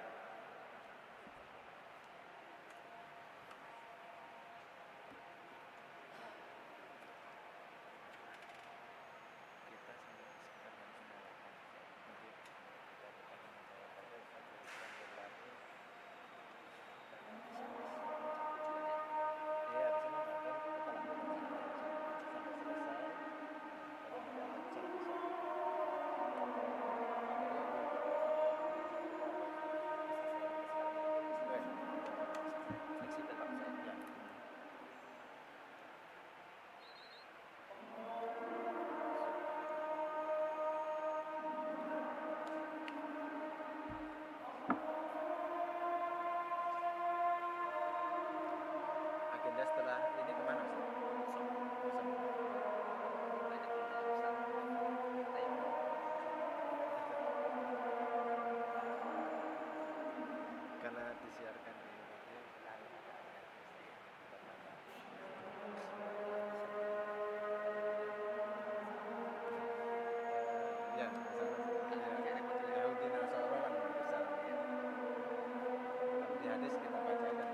Agenda setelah ini kemana? Karena disiarkan di ya, Yahudi Nasara kan besar. Kalau di hadis kita bacakan.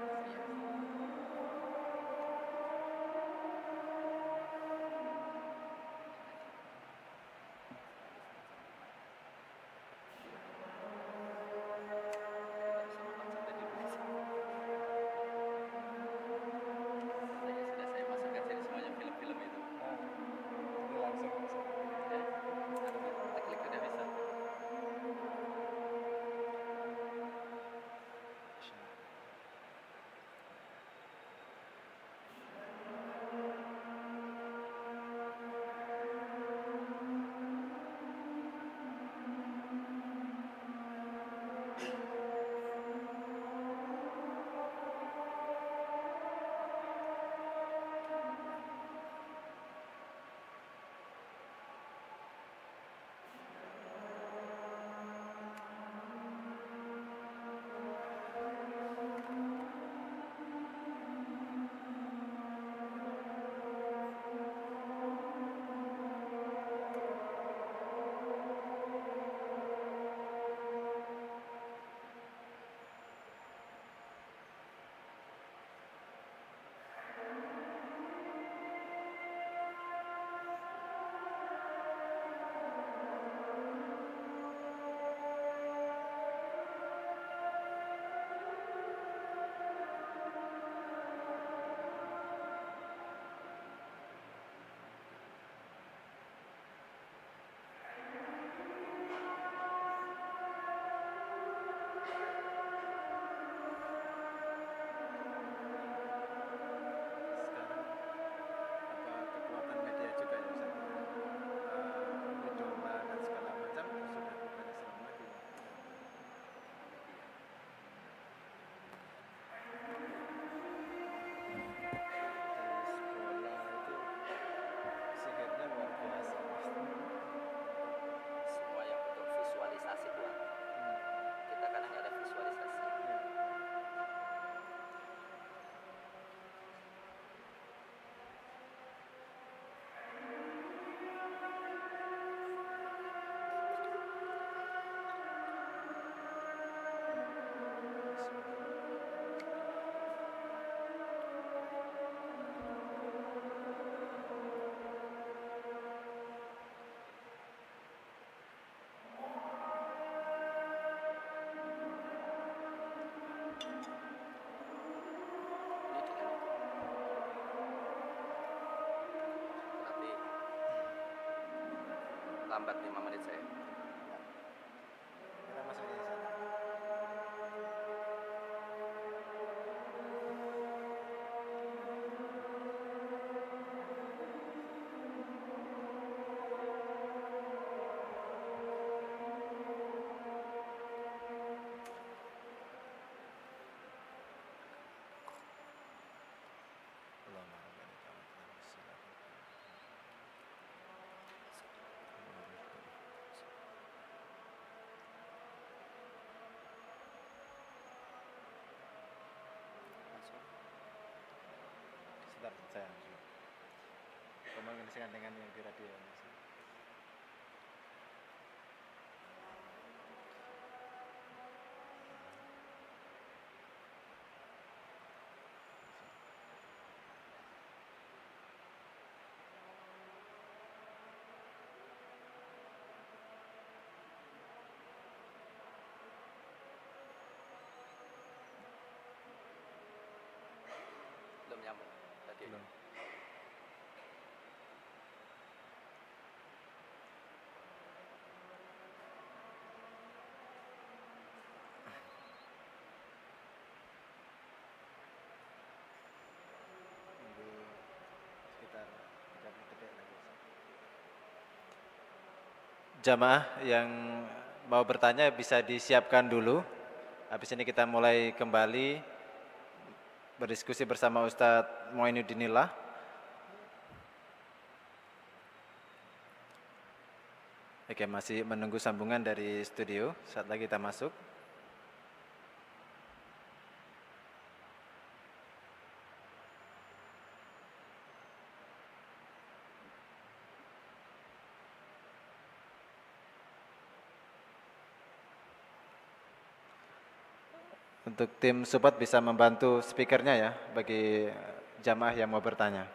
lambat 5 menit saya. Kita masuk di sana. Sebentar, saya komunikasikan dengan yang di radio. Belum nyambung tadi. Belum. Tunggu sekitar 30 detik lagi. Jamaah yang mau bertanya bisa disiapkan dulu. Habis ini kita mulai kembali berdiskusi bersama Ustadz Muainuddinillah. Oke, masih menunggu sambungan dari studio. Saat lagi kita masuk. Untuk tim support bisa membantu speakernya ya bagi jamaah yang mau bertanya.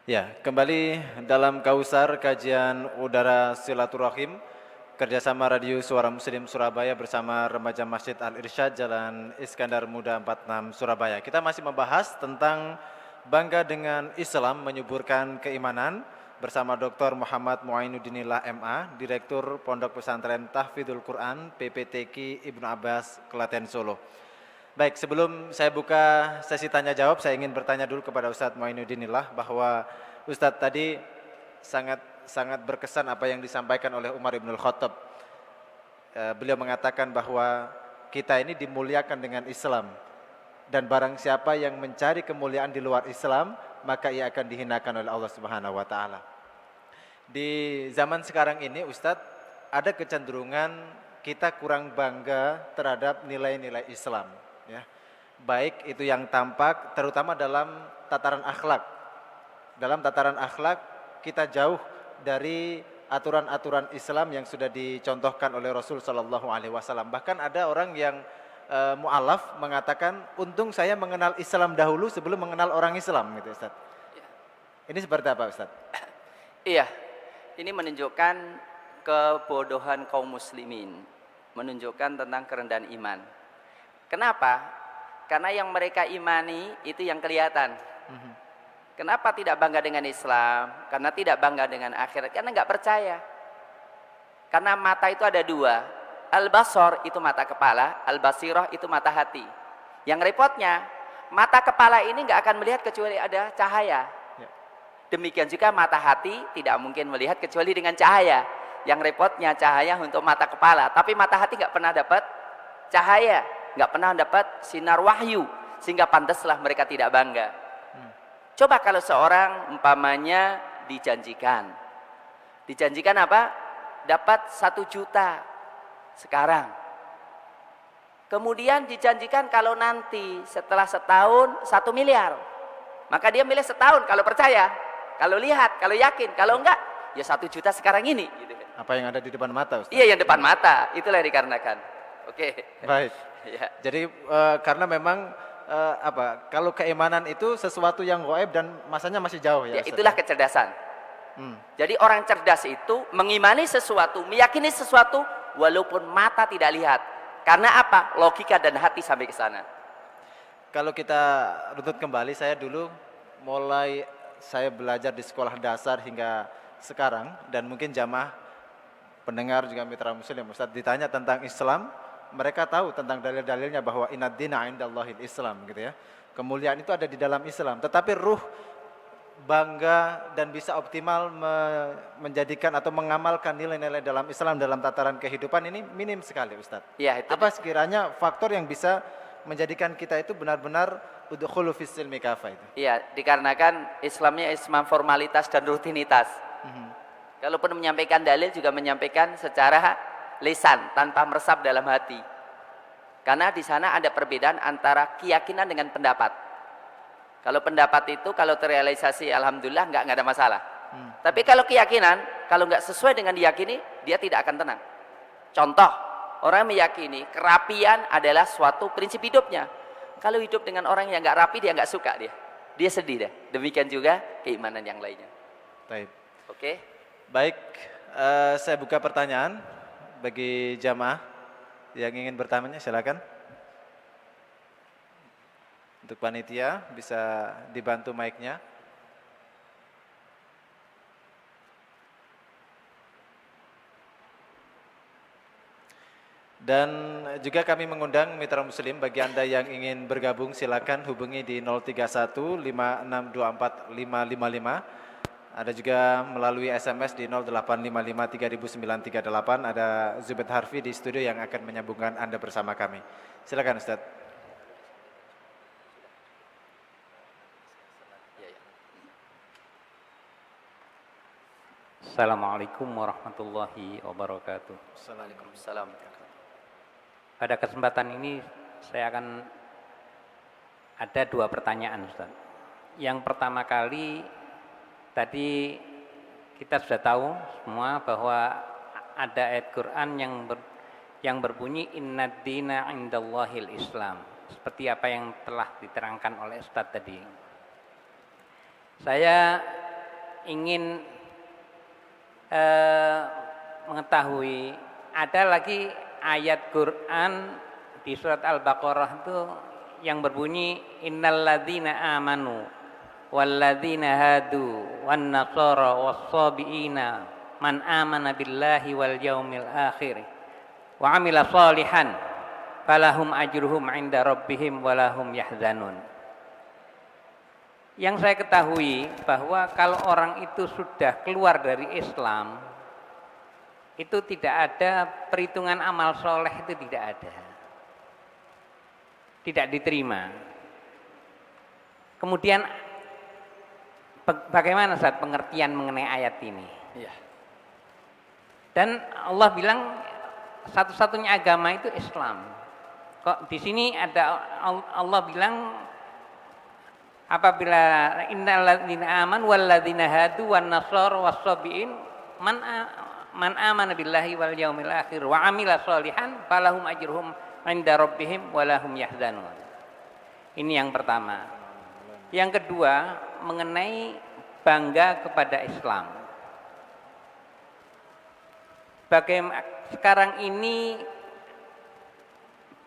Ya, kembali dalam Kausar kajian udara silaturahim kerjasama Radio Suara Muslim Surabaya bersama remaja Masjid Al-Irsyad Jalan Iskandar Muda 46 Surabaya. Kita masih membahas tentang bangga dengan Islam menyuburkan keimanan bersama Dr. Muhammad Muainuddinillah MA, Direktur Pondok Pesantren Tahfidzul Quran PPTQ Ibnu Abbas, Klaten, Solo. Baik, sebelum saya buka sesi tanya jawab, saya ingin bertanya dulu kepada Ustadz Muainuddinillah bahwa Ustadz tadi sangat berkesan apa yang disampaikan oleh Umar Ibnul Khattab. Beliau mengatakan bahwa kita ini dimuliakan dengan Islam dan barang siapa yang mencari kemuliaan di luar Islam, maka ia akan dihinakan oleh Allah Subhanahu wa taala. Di zaman sekarang ini Ustadz, ada kecenderungan kita kurang bangga terhadap nilai-nilai Islam ya. Baik itu yang tampak terutama dalam tataran akhlak. Dalam tataran akhlak kita jauh dari aturan-aturan Islam yang sudah dicontohkan oleh Rasul sallallahu alaihi wasallam. Bahkan ada orang yang mu'alaf mengatakan, untung saya mengenal Islam dahulu sebelum mengenal orang Islam gitu Ustaz. Ya. Ini seperti apa Ustaz? Iya, ini menunjukkan kebodohan kaum muslimin, menunjukkan tentang kerendahan iman. Kenapa? Karena yang mereka imani itu yang kelihatan. Kenapa tidak bangga dengan Islam? Karena tidak bangga dengan akhirat, karena nggak percaya. Karena mata itu ada dua. Al-basar itu mata kepala, al-basirah itu mata hati. Yang repotnya, mata kepala ini nggak akan melihat kecuali ada cahaya. Ya. Demikian juga mata hati tidak mungkin melihat kecuali dengan cahaya. Yang repotnya cahaya untuk mata kepala, tapi mata hati nggak pernah dapat cahaya, nggak pernah dapat sinar wahyu, sehingga pantaslah mereka tidak bangga. Coba kalau seorang umpamanya dijanjikan apa? Dapat 1 juta sekarang. Kemudian dijanjikan kalau nanti setelah setahun 1 miliar. Maka dia milih setahun kalau percaya, kalau lihat, kalau yakin. Kalau enggak, ya 1 juta sekarang ini. Gitu. Apa yang ada di depan mata Ustaz? Iya, yang depan mata. Itulah yang dikarenakan. Oke. Baik. Ya. Jadi karena memang kalau keimanan itu sesuatu yang gaib dan masanya masih jauh ya, Ya, Ustaz? itulah kecerdasan. Jadi orang cerdas itu mengimani sesuatu, meyakini sesuatu walaupun mata tidak lihat. Karena apa? Logika dan hati sampai ke sana. kalau kita runtut kembali, saya dulu mulai saya belajar di sekolah dasar hingga sekarang, dan mungkin jamaah pendengar juga mitra muslim, Ustaz ditanya tentang Islam, mereka tahu tentang dalil-dalilnya bahwa inad dina indallahil Islam gitu ya. Kemuliaan itu ada di dalam Islam, tetapi ruh bangga dan bisa optimal menjadikan atau mengamalkan nilai-nilai dalam Islam dalam tataran kehidupan ini minim sekali, Ustaz. Iya, itu Apa sekiranya faktor yang bisa menjadikan kita itu benar-benar udkhulu fis silmi kafah itu? Iya, dikarenakan Islamnya Islam formalitas dan rutinitas. Kalaupun menyampaikan dalil juga menyampaikan secara lisan tanpa meresap dalam hati. Karena di sana ada perbedaan antara keyakinan dengan pendapat. Kalau pendapat itu kalau terrealisasi alhamdulillah nggak ada masalah. Tapi kalau keyakinan, kalau nggak sesuai dengan diyakini, dia tidak akan tenang. Contoh, orang meyakini kerapian adalah suatu prinsip hidupnya. Kalau hidup dengan orang yang nggak rapi, dia nggak suka dia sedih deh. Demikian juga keimanan yang lainnya. Baik. Oke? Baik, saya buka pertanyaan bagi jamaah yang ingin bertanya, silakan. Untuk panitia bisa dibantu mic-nya. Dan juga kami mengundang mitra muslim, bagi Anda yang ingin bergabung silakan hubungi di 031 5624 555. Ada juga melalui SMS di 0855 3938. Ada Zubaid Harfi di studio yang akan menyambungkan Anda bersama kami. Silakan Ustaz. Assalamualaikum warahmatullahi wabarakatuh. Waalaikumsalam. Pada kesempatan ini saya akan ada 2 pertanyaan, Ustaz. Yang pertama kali, tadi kita sudah tahu semua bahwa ada ayat Quran yang berbunyi innad dina indallahil Islam, seperti apa yang telah diterangkan oleh Ustaz tadi. Saya ingin mengetahui, ada lagi ayat Quran di surat Al-Baqarah itu yang berbunyi innalladzina amanu walladzina hadu wan nasara was-sabiina man amana billahi wal yaumil akhir wa amila shalihan falahum ajruhum 'inda rabbihim walahum yahzanun. Yang saya ketahui bahwa kalau orang itu sudah keluar dari Islam, itu tidak ada perhitungan amal soleh, itu tidak ada, tidak diterima. Kemudian bagaimana saat pengertian mengenai ayat ini? Iya. Dan Allah bilang satu-satunya agama itu Islam. Kok di sini ada Allah bilang apabila innalladzina amanu walladzina hadu wan nasara was-sabiin man amana billahi wal yaumil akhir wa amila sholihan falahum ajruhum 'inda rabbihim walahum yahzanun. Ini yang pertama. Yang kedua, mengenai bangga kepada Islam. Sekarang ini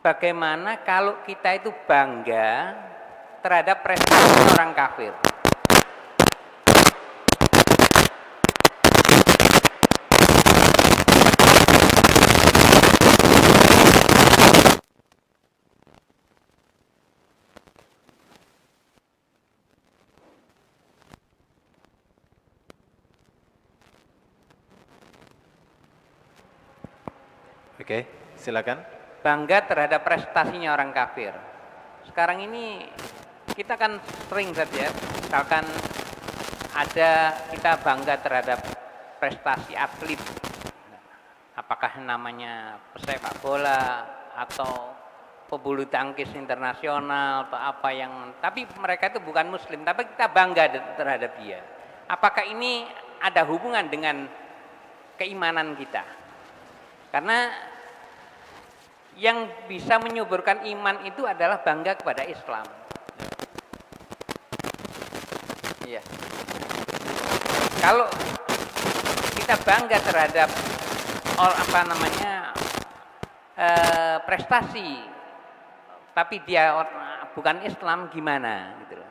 bagaimana kalau kita itu bangga terhadap prestasi orang kafir? Oke, silakan. Bangga terhadap prestasinya orang kafir. Sekarang ini kita kan sering saja, misalkan ada kita bangga terhadap prestasi atlet, apakah namanya pesepak bola atau pebulu tangkis internasional atau apa yang, tapi mereka itu bukan muslim, tapi kita bangga terhadap dia. Apakah ini ada hubungan dengan keimanan kita? Karena yang bisa menyuburkan iman itu adalah bangga kepada Islam. Iya. Kalau kita bangga terhadap prestasi, tapi dia bukan Islam gimana gitu loh.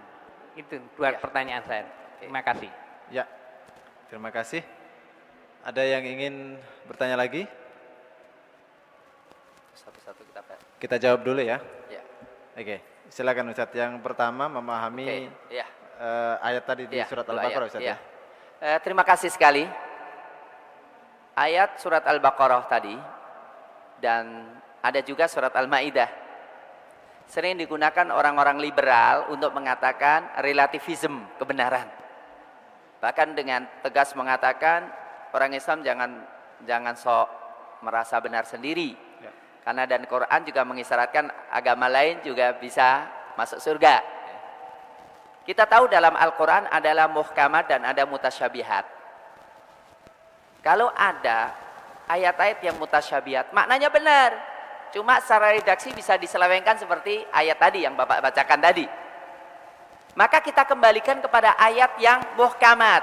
Itu dua pertanyaan saya. Terima kasih. Ya, terima kasih. Ada yang ingin bertanya lagi? Satu-satu kita Pak. Kita jawab dulu ya. Ya. Oke, silakan Ustadz. Yang pertama memahami Ya. ayat tadi di Ya, surat dua Al-Baqarah ayat, Ustadz ya. ya. Terima kasih sekali. Ayat surat Al-Baqarah tadi dan ada juga surat Al-Maidah sering digunakan orang-orang liberal untuk mengatakan relativisme kebenaran. Bahkan dengan tegas mengatakan orang Islam jangan sok merasa benar sendiri. Ya. Karena dan Quran juga mengisyaratkan agama lain juga bisa masuk surga. Kita tahu dalam Al-Quran adalah muhkamat dan ada mutasyabihat. Kalau ada ayat-ayat yang mutasyabihat, maknanya benar. Cuma secara redaksi bisa diselewengkan seperti ayat tadi yang Bapak bacakan tadi. Maka kita kembalikan kepada ayat yang muhkamat.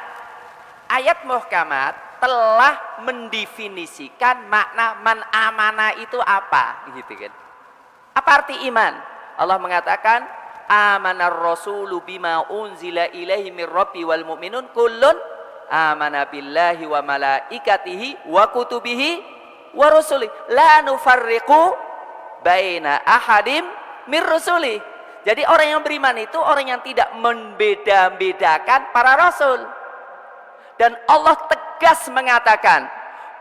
Ayat muhkamat telah mendefinisikan makna man amana itu apa, gitu kan? Apa arti iman? Allah mengatakan, amanar rasulu bima unzila ilaihi mir rabbi wal mu'minun kullun amana billahi wa malaikatihi wa kutubihi wa rusulih la nufarriqu baina ahadim mir rusulih. Jadi orang yang beriman itu orang yang tidak membeda-bedakan para rasul. Dan Allah tegas mengatakan,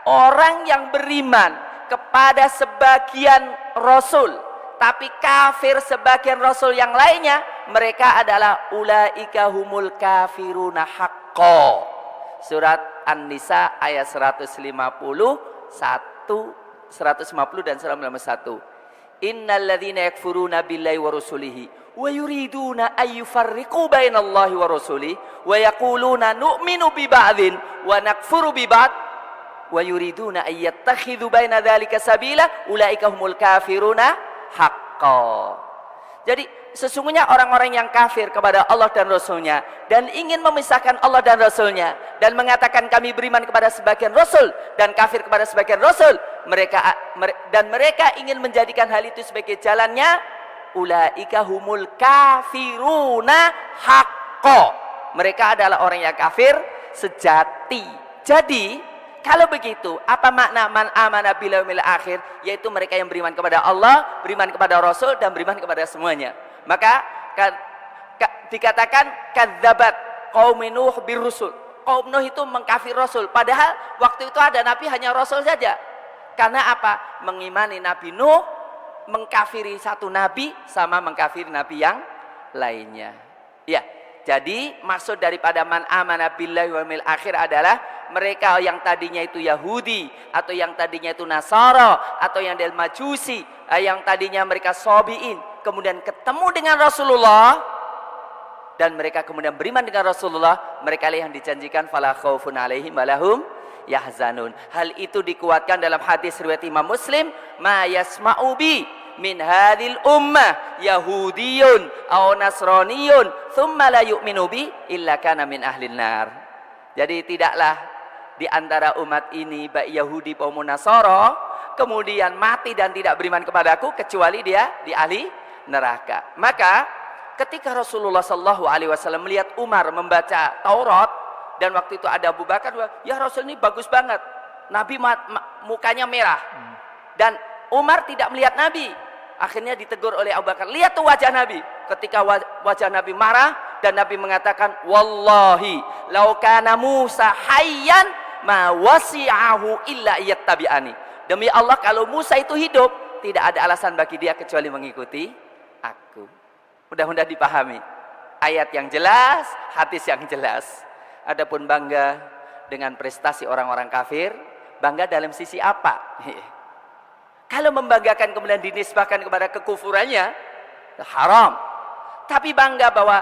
orang yang beriman kepada sebagian rasul, tapi kafir sebagian rasul yang lainnya, mereka adalah ulaika humul kafiruna haqqo. Surat An-Nisa ayat 150 dan 191. Innalladzina yakfuruna billahi wa rusulihi wa yuriduna ay yufarriqu bainallahi wa rusulihi wa yaquluna nu'minu bi ba'dhin wa nakfuru bi ba'd wa yuriduna ay yattakhidhu baina dzalika sabila ulaika humul kafiruna haqqan. Jadi sesungguhnya orang-orang yang kafir kepada Allah dan Rasulnya dan ingin memisahkan Allah dan Rasulnya dan mengatakan kami beriman kepada sebagian Rasul dan kafir kepada sebagian Rasul, mereka ingin menjadikan hal itu sebagai jalannya, ulaika humul kafiruna haqqo. Mereka adalah orang yang kafir sejati. Jadi kalau begitu, apa makna man amana bil yaumil akhir? Yaitu mereka yang beriman kepada Allah, beriman kepada Rasul, dan beriman kepada semuanya. Maka dikatakan kadzabat qaum Nuh bir rusul. Kaum Nuh itu mengkafir Rasul. Padahal waktu itu ada Nabi hanya Rasul saja. Karena apa? Mengimani Nabi Nuh, mengkafiri satu Nabi, sama mengkafiri Nabi yang lainnya. Ya, jadi maksud daripada man amana billahi wal yaumil akhir adalah mereka yang tadinya itu Yahudi, atau yang tadinya itu Nasara, atau yang dari Majusi, yang tadinya mereka Sobiin, kemudian ketemu dengan Rasulullah, dan mereka kemudian beriman dengan Rasulullah, mereka lah yang dijanjikan fala khaufun alaihim walahum yahzanun. Hal itu dikuatkan dalam hadis riwayat Imam Muslim, ma yasma'u bi min hadhil ummah yahudiyun aw nasraniyun thumma la yu'minu bi illa kana min ahlin nar. Jadi tidaklah di antara umat ini baik Yahudi maupun Nasara kemudian mati dan tidak beriman kepadaku kecuali dia di ahli neraka. Maka ketika Rasulullah SAW melihat Umar membaca Taurat, dan waktu itu ada Abu Bakar, ya Rasul ini bagus banget, Nabi mukanya merah, dan Umar tidak melihat Nabi. Akhirnya ditegur oleh Abu Bakar, lihat tuh wajah Nabi. Ketika wajah Nabi marah, dan Nabi mengatakan, wallahi lau kana Musa hayyan ma wasi'ahu illa yattabi'ani. Demi Allah, kalau Musa itu hidup, tidak ada alasan bagi dia kecuali mengikuti aku. Mudah-mudahan dipahami. Ayat yang jelas, hadis yang jelas. Adapun bangga dengan prestasi orang-orang kafir, bangga dalam sisi apa? Kalau membanggakan kemudian dinisbahkan kepada kekufurannya, haram. Tapi bangga bahwa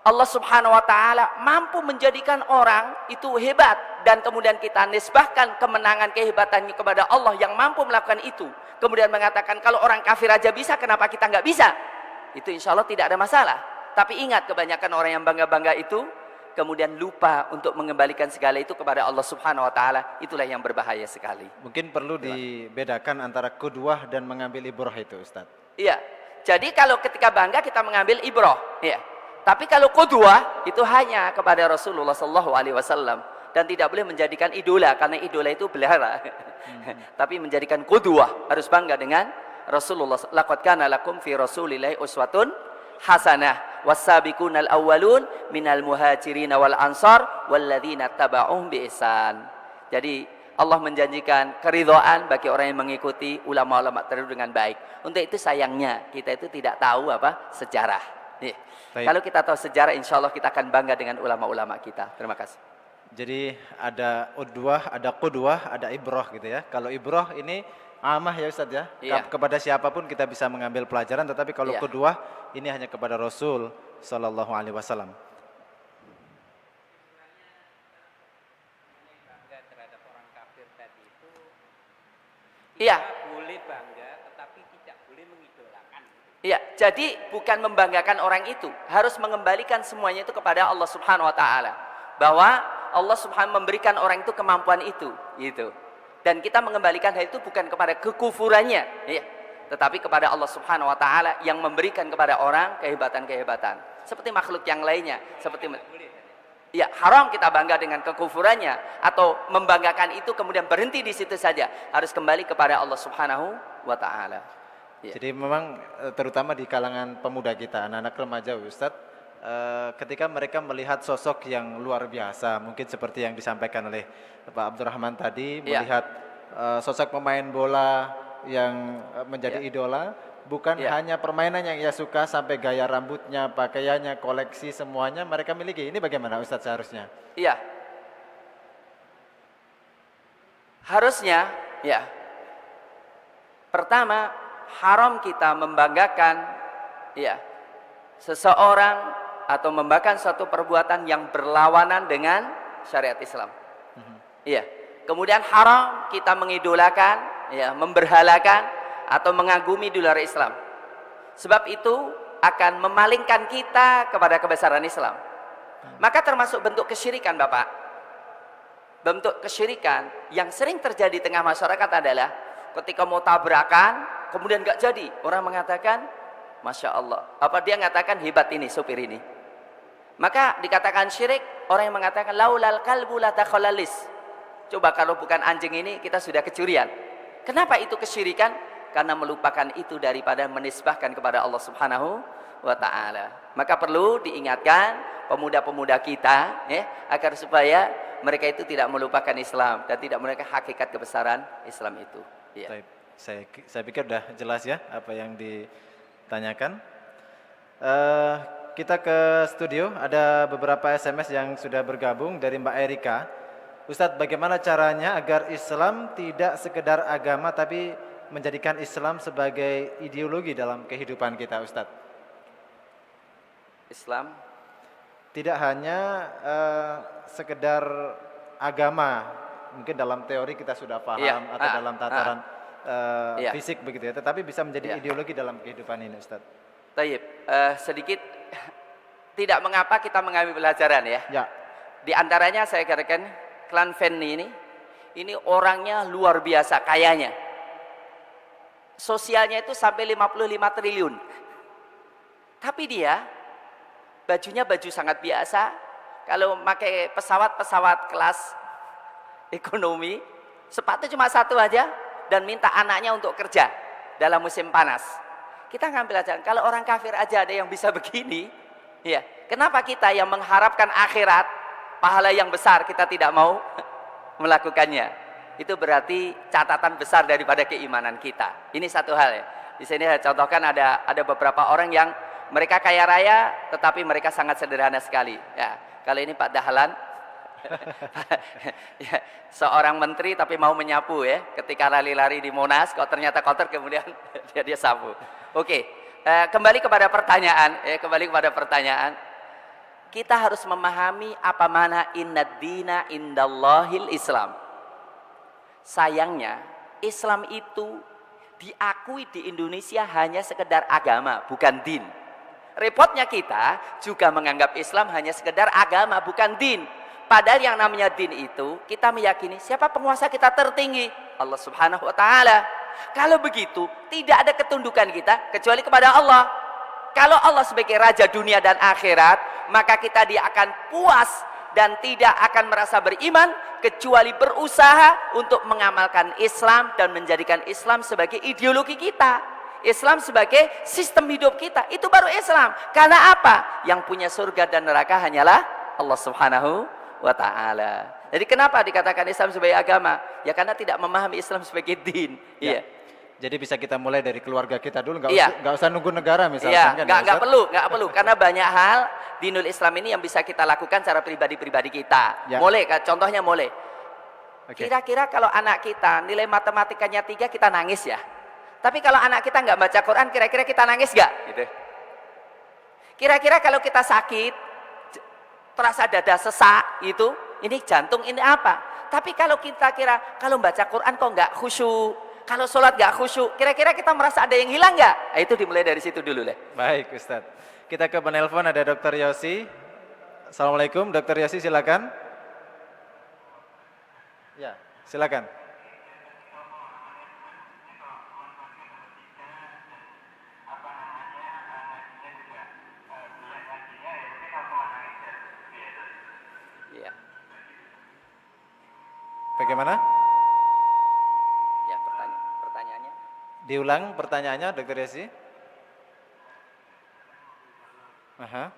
Allah Subhanahu wa taala mampu menjadikan orang itu hebat, dan kemudian kita nisbahkan kemenangan kehebatannya kepada Allah yang mampu melakukan itu. Kemudian mengatakan kalau orang kafir aja bisa, kenapa kita nggak bisa? Itu insya Allah tidak ada masalah. Tapi ingat, kebanyakan orang yang bangga-bangga itu kemudian lupa untuk mengembalikan segala itu kepada Allah Subhanahu wa taala. Itulah yang berbahaya sekali. Mungkin perlu dibedakan antara qudwah dan mengambil ibrah itu, Ustaz. Iya. Jadi kalau ketika bangga kita mengambil ibrah, ya. Tapi kalau qudwah itu hanya kepada Rasulullah sallallahu alaihi wasallam dan tidak boleh menjadikan idola karena idola itu belahara. Tapi menjadikan qudwah, harus bangga dengan Rasulullah. Laqad kana lakum fi Rasulillahi uswatun hasanah was-sabiqunal awwalun minal muhajirin wal ansar walladzina tabauhum bi ihsan. Jadi Allah menjanjikan keridhaan bagi orang yang mengikuti ulama-ulama terdahulu dengan baik. Untuk itu sayangnya kita itu tidak tahu apa sejarah. Kalau kita tahu sejarah, insya Allah kita akan bangga dengan ulama-ulama kita. Terima kasih. Jadi ada udwah, ada qudwah, ada ibrah gitu ya. Kalau ibrah ini amah ya Ustadz ya. Iya. Kepada siapapun kita bisa mengambil pelajaran, tetapi kalau Iya. qudwah ini hanya kepada Rasul sallallahu alaihi wasallam. Bangga terhadap orang kafir tadi itu Iya. boleh bangga tetapi tidak boleh mengidolakan. Iya, jadi bukan membanggakan orang itu, harus mengembalikan semuanya itu kepada Allah Subhanahu wa taala. Bahwa Allah Subhanahu memberikan orang itu kemampuan itu, gitu. Dan kita mengembalikan hal itu bukan kepada kekufurannya, ya, tetapi kepada Allah Subhanahu wa taala yang memberikan kepada orang kehebatan-kehebatan. Seperti makhluk yang lainnya, seperti ya, haram kita bangga dengan kekufurannya atau membanggakan itu kemudian berhenti di situ saja. Harus kembali kepada Allah Subhanahu wa taala. Ya. Jadi memang terutama di kalangan pemuda kita, anak-anak remaja Ustadz, ketika mereka melihat sosok yang luar biasa, mungkin seperti yang disampaikan oleh Pak Abdurrahman tadi, Ya. melihat sosok pemain bola yang menjadi idola, bukan Ya. hanya permainan yang ia suka, sampai gaya rambutnya, pakaiannya, koleksi semuanya mereka miliki. Ini bagaimana Ustadz seharusnya? Iya. Harusnya, ya. Pertama, haram kita membanggakan, ya, seseorang atau membanggakan suatu perbuatan yang berlawanan dengan syariat Islam. Iya. Kemudian haram kita mengidolakan, ya, memberhalakan atau mengagumi di luar Islam. Sebab itu akan memalingkan kita kepada kebesaran Islam. Maka termasuk bentuk kesyirikan, Bapak. Bentuk kesyirikan yang sering terjadi di tengah masyarakat adalah ketika mau tabrakan, kemudian gak jadi. Orang mengatakan, Masya Allah. Apa dia mengatakan, hebat ini, supir ini. Maka dikatakan syirik, orang yang mengatakan, laulal kalbu la takhalalis. Coba kalau bukan anjing ini, kita sudah kecurian. Kenapa itu kesyirikan? Karena melupakan itu daripada menisbahkan kepada Allah Subhanahu wa ta'ala. Maka perlu diingatkan pemuda-pemuda kita, ya, agar supaya mereka itu tidak melupakan Islam dan tidak melupakan hakikat kebesaran Islam itu. Ya. Baik, saya pikir sudah jelas ya apa yang ditanyakan. Kita ke studio, ada beberapa SMS yang sudah bergabung dari Mbak Erika. Ustadz, bagaimana caranya agar Islam tidak sekedar agama tapi menjadikan Islam sebagai ideologi dalam kehidupan kita, Ustadz? Islam tidak hanya sekedar agama, mungkin dalam teori kita sudah paham, atau dalam tataran fisik begitu ya, tetapi bisa menjadi ideologi dalam kehidupan ini, Ustadz. Tayyib, sedikit tidak mengapa kita mengambil pelajaran ya. Ya. Di antaranya saya katakan klan Fanny ini orangnya luar biasa kayanya. Sosialnya itu sampai 55 triliun. Tapi dia bajunya baju sangat biasa. Kalau pakai pesawat kelas ekonomi, sepatu cuma satu aja dan minta anaknya untuk kerja dalam musim panas. Kita ngambil aja, kalau orang kafir aja ada yang bisa begini, ya. Kenapa kita yang mengharapkan akhirat, pahala yang besar kita tidak mau melakukannya? Itu berarti catatan besar daripada keimanan kita. Ini satu hal ya. Di sini saya contohkan ada beberapa orang yang mereka kaya raya, tetapi mereka sangat sederhana sekali. Ya, kalau ini Pak Dahlan, ya, seorang menteri tapi mau menyapu ya. Ketika lari-lari di Monas, kok ternyata kotor kemudian dia sapu. Oke, kembali kepada pertanyaan. Kembali kepada pertanyaan. Kita harus memahami apa mana innad dina indallahil Islam. Sayangnya Islam itu diakui di Indonesia hanya sekedar agama, bukan din. Repotnya kita juga menganggap Islam hanya sekedar agama, bukan din. Padahal yang namanya din itu kita meyakini siapa penguasa kita tertinggi, Allah Subhanahu wa ta'ala. Kalau begitu, tidak ada ketundukan kita kecuali kepada Allah. Kalau Allah sebagai raja dunia dan akhirat, maka kita dia akan puas dan tidak akan merasa beriman kecuali berusaha untuk mengamalkan Islam dan menjadikan Islam sebagai ideologi kita. Islam sebagai sistem hidup kita, itu baru Islam. Karena apa? Yang punya surga dan neraka hanyalah Allah Subhanahu wa ta'ala. Jadi kenapa dikatakan Islam sebagai agama? Ya karena tidak memahami Islam sebagai din. Iya. Jadi bisa kita mulai dari keluarga kita dulu, nggak Iya. usah nunggu negara misalkan. Iya, kan, nggak Ustaz? perlu, karena banyak hal dinul Islam ini yang bisa kita lakukan secara pribadi-pribadi kita. Ya. Mulai, contohnya mulai. Oke. Kira-kira kalau anak kita nilai matematikanya 3, kita nangis ya. Tapi kalau anak kita nggak baca Quran, kira-kira kita nangis nggak? Gitu. Kira-kira kalau kita sakit, terasa dada sesak, ini jantung, ini apa? Tapi kalau kita kalau baca Quran kok nggak khusyuk, kalau sholat nggak khusyuk, kira-kira kita merasa ada yang hilang nggak? Nah, itu dimulai dari situ dulu lah. Baik Ustadz. Kita ke penelpon, ada Dr. Yosi. Assalamualaikum, Dr. Yosi silakan. Ya, silakan. Iya. Bagaimana? Ya, pertanyaannya. Diulang pertanyaannya, Dr. Yosi. Aha.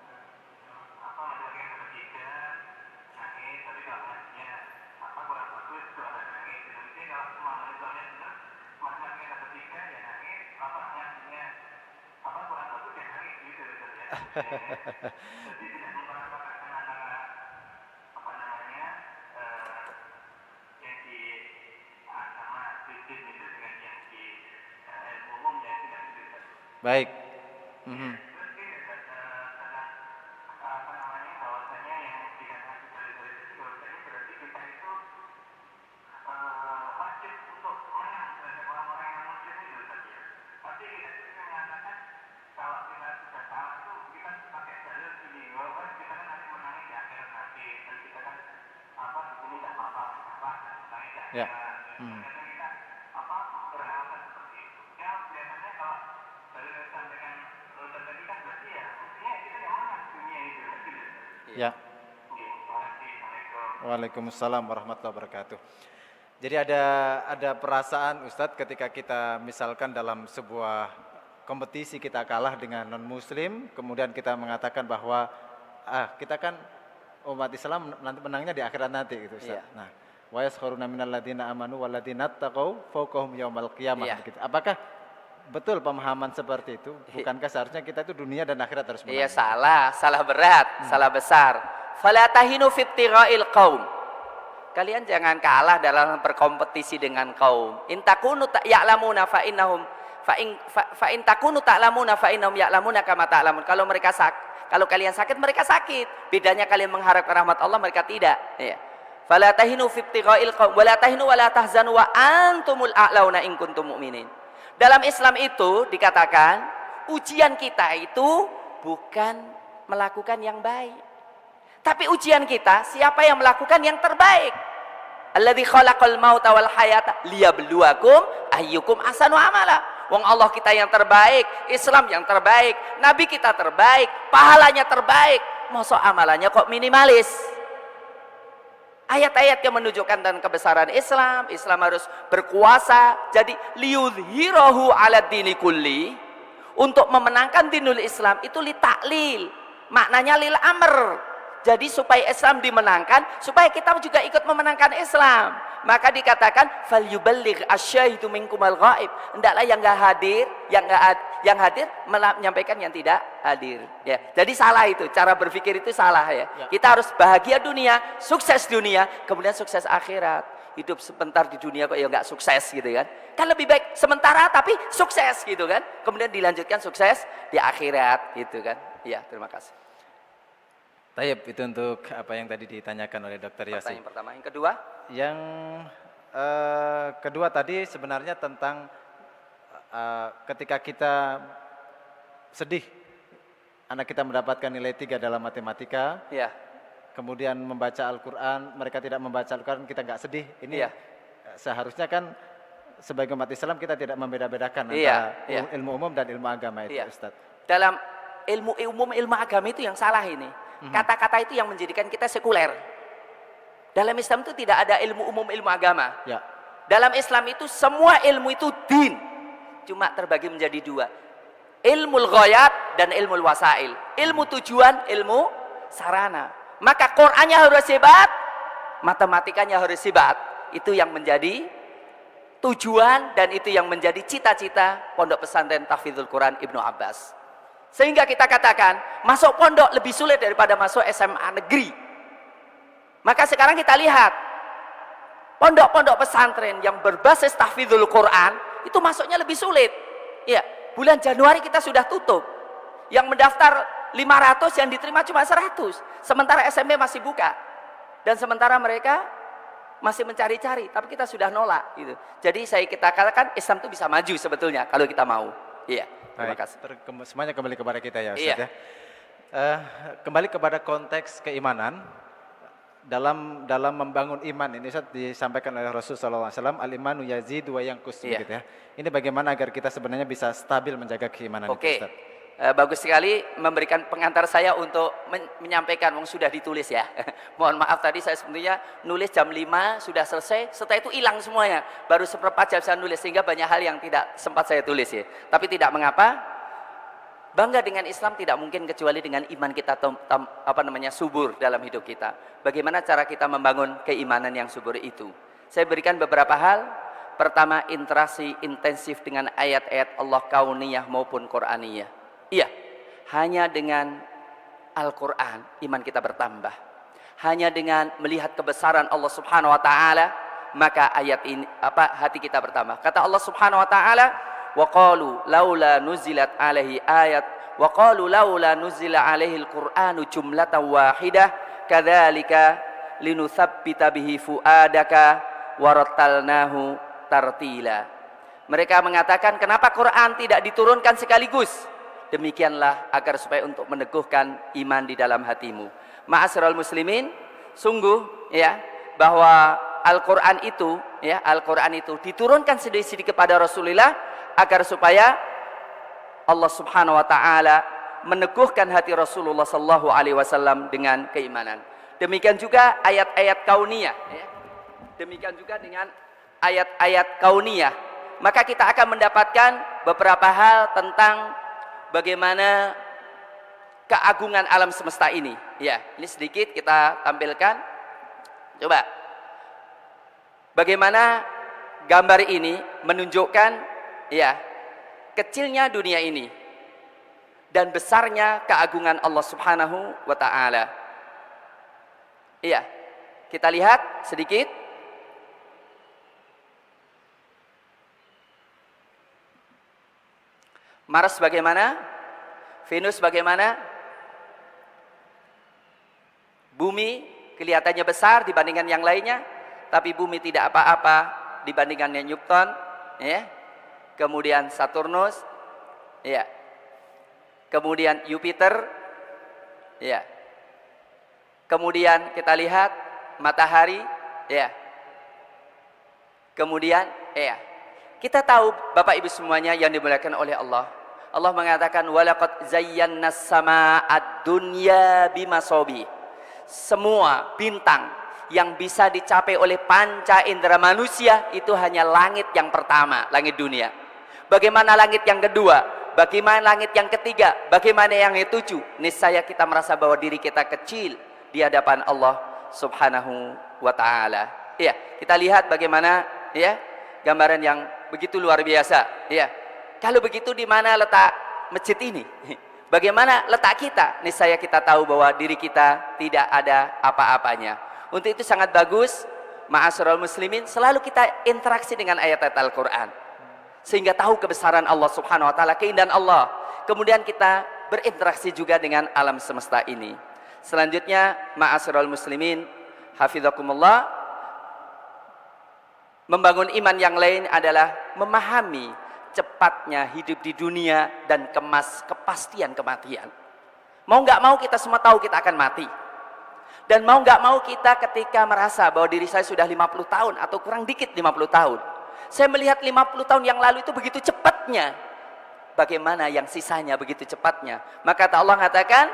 Baik. Mhm. Ya. Mhm. Ya. Waalaikumsalam warahmatullahi wabarakatuh. Jadi ada perasaan Ustadz ketika kita misalkan dalam sebuah kompetisi kita kalah dengan non muslim, kemudian kita mengatakan bahwa kita kan umat Islam nanti menangnya di akhirat nanti gitu Ustadz. Iya. Nah, wa yaskharuna minal ladzina amanu wal ladzina taqau fawqahum yaumal qiyamah Iya. gitu. Apakah betul pemahaman seperti itu? Bukankah seharusnya kita itu dunia dan akhirat harus menang? Iya, salah berat, salah besar. Fala tahinu fi ibtigha'il qaum. Kalian jangan kalah dalam berkompetisi dengan kaum. In takunu ya'lamuna fa innahum fa in takunu ta'lamuna fa innahum ya'lamuna kama ta'lamun. Kalau kalian sakit, mereka sakit. Bedanya kalian mengharapkan rahmat Allah, mereka tidak. Iya. Fala tahinu fi ibtigha'il qaum wa la tahinu wa la tahzanu wa antumul a'launa in kuntum mu'minin. Dalam Islam itu dikatakan ujian kita itu bukan melakukan yang baik, tapi ujian kita siapa yang melakukan yang terbaik. Alladzi khalaqal mauta wal hayata liyabluwakum ayyukum ahsanu amala. Wong Allah kita yang terbaik, Islam yang terbaik, Nabi kita terbaik, pahalanya terbaik. Masa amalannya kok minimalis? Ayat-ayat yang menunjukkan dan kebesaran Islam, Islam harus berkuasa. Jadi liyudhirahu ala dini kulli, untuk memenangkan dinul Islam itu li taklil, maknanya lil amr. Jadi supaya Islam dimenangkan, supaya kita juga ikut memenangkan Islam. Maka dikatakan falyuballigh asyahidu minkumal ghaib. Hendaklah yang enggak hadir, yang hadir menyampaikan yang tidak hadir. Ya. Jadi salah itu, cara berpikir itu salah ya. Kita harus bahagia dunia, sukses dunia, kemudian sukses akhirat. Hidup sebentar di dunia kok ya enggak sukses gitu kan. Kan lebih baik sementara tapi sukses gitu kan. Kemudian dilanjutkan sukses di akhirat gitu kan. Iya, terima kasih. Tayyib, itu untuk apa yang tadi ditanyakan oleh Dr. Yosi. Pertanyaan pertama, yang kedua? Yang kedua tadi sebenarnya tentang ketika kita sedih, anak kita mendapatkan nilai 3 dalam matematika, Iya. kemudian membaca Al-Quran, mereka tidak membaca Al-Quran, kita nggak sedih. Ini Iya. seharusnya kan sebagai umat Islam kita tidak membeda-bedakan Iya, antara iya. ilmu umum dan ilmu agama itu, Iya. Ustaz. Dalam ilmu umum, ilmu agama itu yang salah ini. Kata-kata itu yang menjadikan kita sekuler. Dalam Islam itu tidak ada ilmu umum, ilmu agama. Ya. Dalam Islam itu semua ilmu itu din. Cuma terbagi menjadi dua. Ilmu ghayat dan ilmu wasail. Ilmu tujuan, ilmu sarana. Maka Qur'annya harus hebat, matematikanya harus hebat. Itu yang menjadi tujuan dan itu yang menjadi cita-cita Pondok Pesantren Tahfidzul Quran Ibnu Abbas. Sehingga kita katakan, masuk pondok lebih sulit daripada masuk SMA negeri. Maka sekarang kita lihat, pondok-pondok pesantren yang berbasis tahfidzul Quran, itu masuknya lebih sulit. Ya, bulan Januari kita sudah tutup. Yang mendaftar 500, yang diterima cuma 100. Sementara SMP masih buka. Dan sementara mereka masih mencari-cari, tapi kita sudah nolak gitu. Jadi kita katakan Islam itu bisa maju sebetulnya kalau kita mau. Iya. Terima kasih. Semuanya kembali kepada kita ya, Ustaz Iya. ya. Kembali kepada konteks keimanan dalam membangun iman ini, Ustaz, disampaikan oleh Rasulullah SAW, al-imanu yazid wa yanqus, Iya. gitu ya. Ini bagaimana agar kita sebenarnya bisa stabil menjaga keimanan itu, Oke. Ustaz? Bagus sekali memberikan pengantar saya untuk menyampaikan, sudah ditulis ya. Mohon maaf tadi saya sebenarnya nulis jam 5 sudah selesai, setelah itu hilang semuanya. Baru seperempat jam saya nulis sehingga banyak hal yang tidak sempat saya tulis ya. Tapi tidak mengapa. Bangga dengan Islam tidak mungkin kecuali dengan iman kita subur dalam hidup kita. Bagaimana cara kita membangun keimanan yang subur itu? Saya berikan beberapa hal. Pertama, interaksi intensif dengan ayat-ayat Allah kauniyah maupun Qur'aniyah. Iya, hanya dengan Al-Quran iman kita bertambah. Hanya dengan melihat kebesaran Allah Subhanahu Wa Taala maka hati kita bertambah. Kata Allah Subhanahu Wa Taala, wa qalu laula nuzilat alaihi ayat, wa qalu laula nuzila alaihi al-Qur'anu jumlatan wahidah, kadzalika linutsabbita bihi fuadaka warattalnahu tartila. Mereka mengatakan, kenapa Quran tidak diturunkan sekaligus? Demikianlah agar supaya untuk meneguhkan iman di dalam hatimu. Ma'asyiral muslimin, sungguh ya bahwa Al-Qur'an itu diturunkan sedikit-sedikit kepada Rasulullah agar supaya Allah Subhanahu wa taala meneguhkan hati Rasulullah sallallahu alaihi wasallam dengan keimanan. Demikian juga ayat-ayat kauniyah ya. Demikian juga dengan ayat-ayat kauniyah. Maka kita akan mendapatkan beberapa hal tentang bagaimana keagungan alam semesta ini. Ya, ini sedikit kita tampilkan. Coba. Bagaimana gambar ini menunjukkan ya, kecilnya dunia ini dan besarnya keagungan Allah Subhanahu wa taala. Iya. Kita lihat sedikit. Mars bagaimana? Venus bagaimana? Bumi kelihatannya besar dibandingkan yang lainnya, tapi bumi tidak apa-apa dibandingkan Newton, ya. Kemudian Saturnus, ya. Kemudian Jupiter, ya. Kemudian kita lihat matahari, ya. Kemudian, ya. Kita tahu Bapak Ibu semuanya yang dimuliakan oleh Allah. Allah mengatakan walaqad zayyana as-sama'ad dunya bimasabi. Semua bintang yang bisa dicapai oleh panca indera manusia itu hanya langit yang pertama, langit dunia. Bagaimana langit yang kedua? Bagaimana langit yang ketiga? Bagaimana yang ketujuh? Niscaya kita merasa bahwa diri kita kecil di hadapan Allah Subhanahu wa taala. Iya, kita lihat bagaimana ya gambaran yang begitu luar biasa. Ya, kalau begitu di mana letak masjid ini? Bagaimana letak kita? Niscaya kita tahu bahwa diri kita tidak ada apa-apanya. Untuk itu sangat bagus, ma'asyiral muslimin, selalu kita interaksi dengan ayat-ayat Al-Quran. Sehingga tahu kebesaran Allah Subhanahu wa taala, keindahan Allah. Kemudian kita berinteraksi juga dengan alam semesta ini. Selanjutnya, ma'asyiral muslimin, hafizakumullah, membangun iman yang lain adalah memahami cepatnya hidup di dunia dan kepastian kematian. Mau nggak mau kita semua tahu kita akan mati. Dan mau nggak mau kita ketika merasa bahwa diri saya sudah 50 tahun atau kurang dikit 50 tahun. Saya melihat 50 tahun yang lalu itu begitu cepatnya. Bagaimana yang sisanya begitu cepatnya? Maka Allah mengatakan,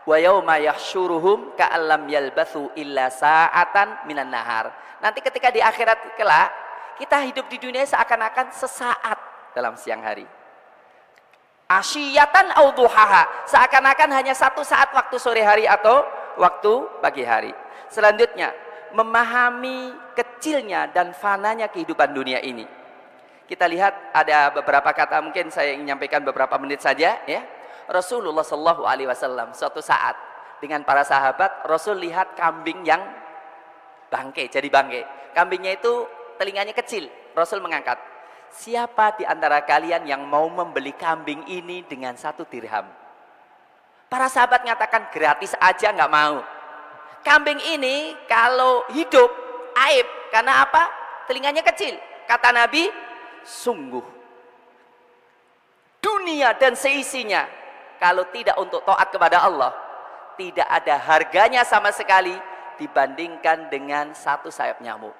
wa yauma yahsyuruhum ka'allam yalbathu illa sa'atan minan nahar. Nanti ketika di akhirat kelak, kita hidup di dunia seakan-akan sesaat dalam siang hari. Asyiyatan au duhaha, seakan-akan hanya satu saat waktu sore hari atau waktu pagi hari. Selanjutnya, memahami kecilnya dan fananya kehidupan dunia ini. Kita lihat ada beberapa kata, mungkin saya ingin menyampaikan beberapa menit saja ya. Rasulullah Shallallahu Alaihi Wasallam suatu saat dengan para sahabat, Rasul lihat kambing yang bangke, jadi bangke. Kambingnya itu telinganya kecil. Rasul mengangkat, siapa di antara kalian yang mau membeli kambing ini dengan 1 dirham? Para sahabat mengatakan gratis aja, nggak mau. Kambing ini kalau hidup aib, karena apa? Telinganya kecil. Kata Nabi, sungguh dunia dan seisinya kalau tidak untuk taat kepada Allah, tidak ada harganya sama sekali dibandingkan dengan 1 sayap nyamuk.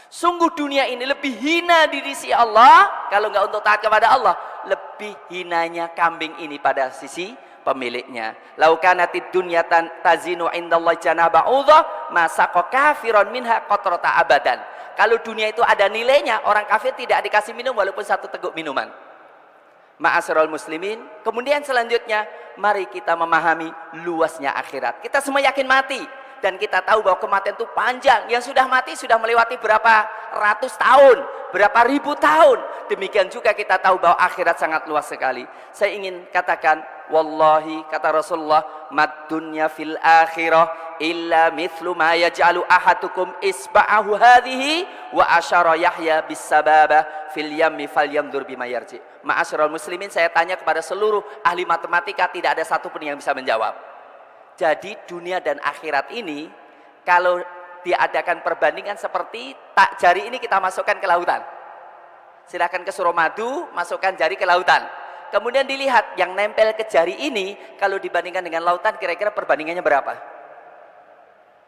Sungguh dunia ini lebih hina di sisi Allah kalau nggak untuk taat kepada Allah, lebih hinanya kambing ini pada sisi pemiliknya. Laukanatid dunya tazinu indallahi janaba udha masaqa kafiron minha qatrata abadan. Kalau dunia itu ada nilainya, orang kafir tidak dikasih minum walaupun 1 teguk minuman. Ma'asyiral muslimin, kemudian selanjutnya mari kita memahami luasnya akhirat. Kita semua yakin mati dan kita tahu bahwa kematian itu panjang. Yang sudah mati sudah melewati berapa ratus tahun, berapa ribu tahun. Demikian juga kita tahu bahwa akhirat sangat luas sekali. Saya ingin katakan, wallahi kata Rasulullah, mad dunya fil akhirah illa mithlu ma yaj'alu ahadukum isba'ahu hadhihi wa asyara Yahya bis sababa fil yammi falyanzur bima yarji. Ma'asyiral muslimin, saya tanya kepada seluruh ahli matematika, tidak ada satupun yang bisa menjawab. Jadi dunia dan akhirat ini kalau diadakan perbandingan seperti tak jari ini kita masukkan ke lautan. Silakan ke Suramadu, masukkan jari ke lautan. Kemudian dilihat yang nempel ke jari ini kalau dibandingkan dengan lautan, kira-kira perbandingannya berapa?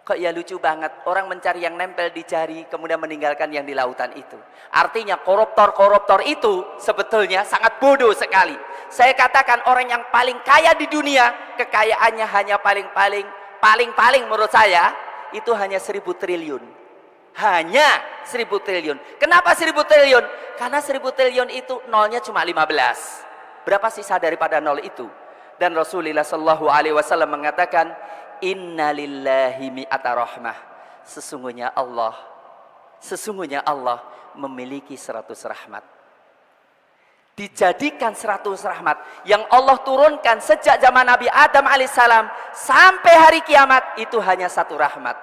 Kok ya lucu banget, orang mencari yang nempel di jari kemudian meninggalkan yang di lautan itu. Artinya koruptor-koruptor itu sebetulnya sangat bodoh sekali. Saya katakan orang yang paling kaya di dunia, kekayaannya hanya paling menurut saya itu hanya 1.000 triliun. Hanya 1.000 triliun. Kenapa 1.000 triliun? Karena 1.000 triliun itu nolnya cuma 15. Berapa sisa daripada nol itu? Dan Rasulullah Shallallahu Alaihi Wasallam mengatakan, Inna lillahi mi'ata rahmah. Sesungguhnya Allah memiliki 100 rahmat. Dijadikan 100 rahmat yang Allah turunkan sejak zaman Nabi Adam alaihissalam sampai hari kiamat, itu hanya 1 rahmat.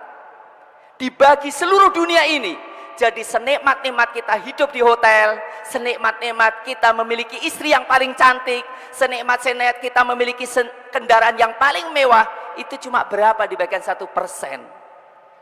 Dibagi seluruh dunia ini. Jadi senikmat-nikmat kita hidup di hotel, senikmat-nikmat kita memiliki istri yang paling cantik, senikmat-senikmat kita memiliki kendaraan yang paling mewah, itu cuma berapa dibagikan 1%.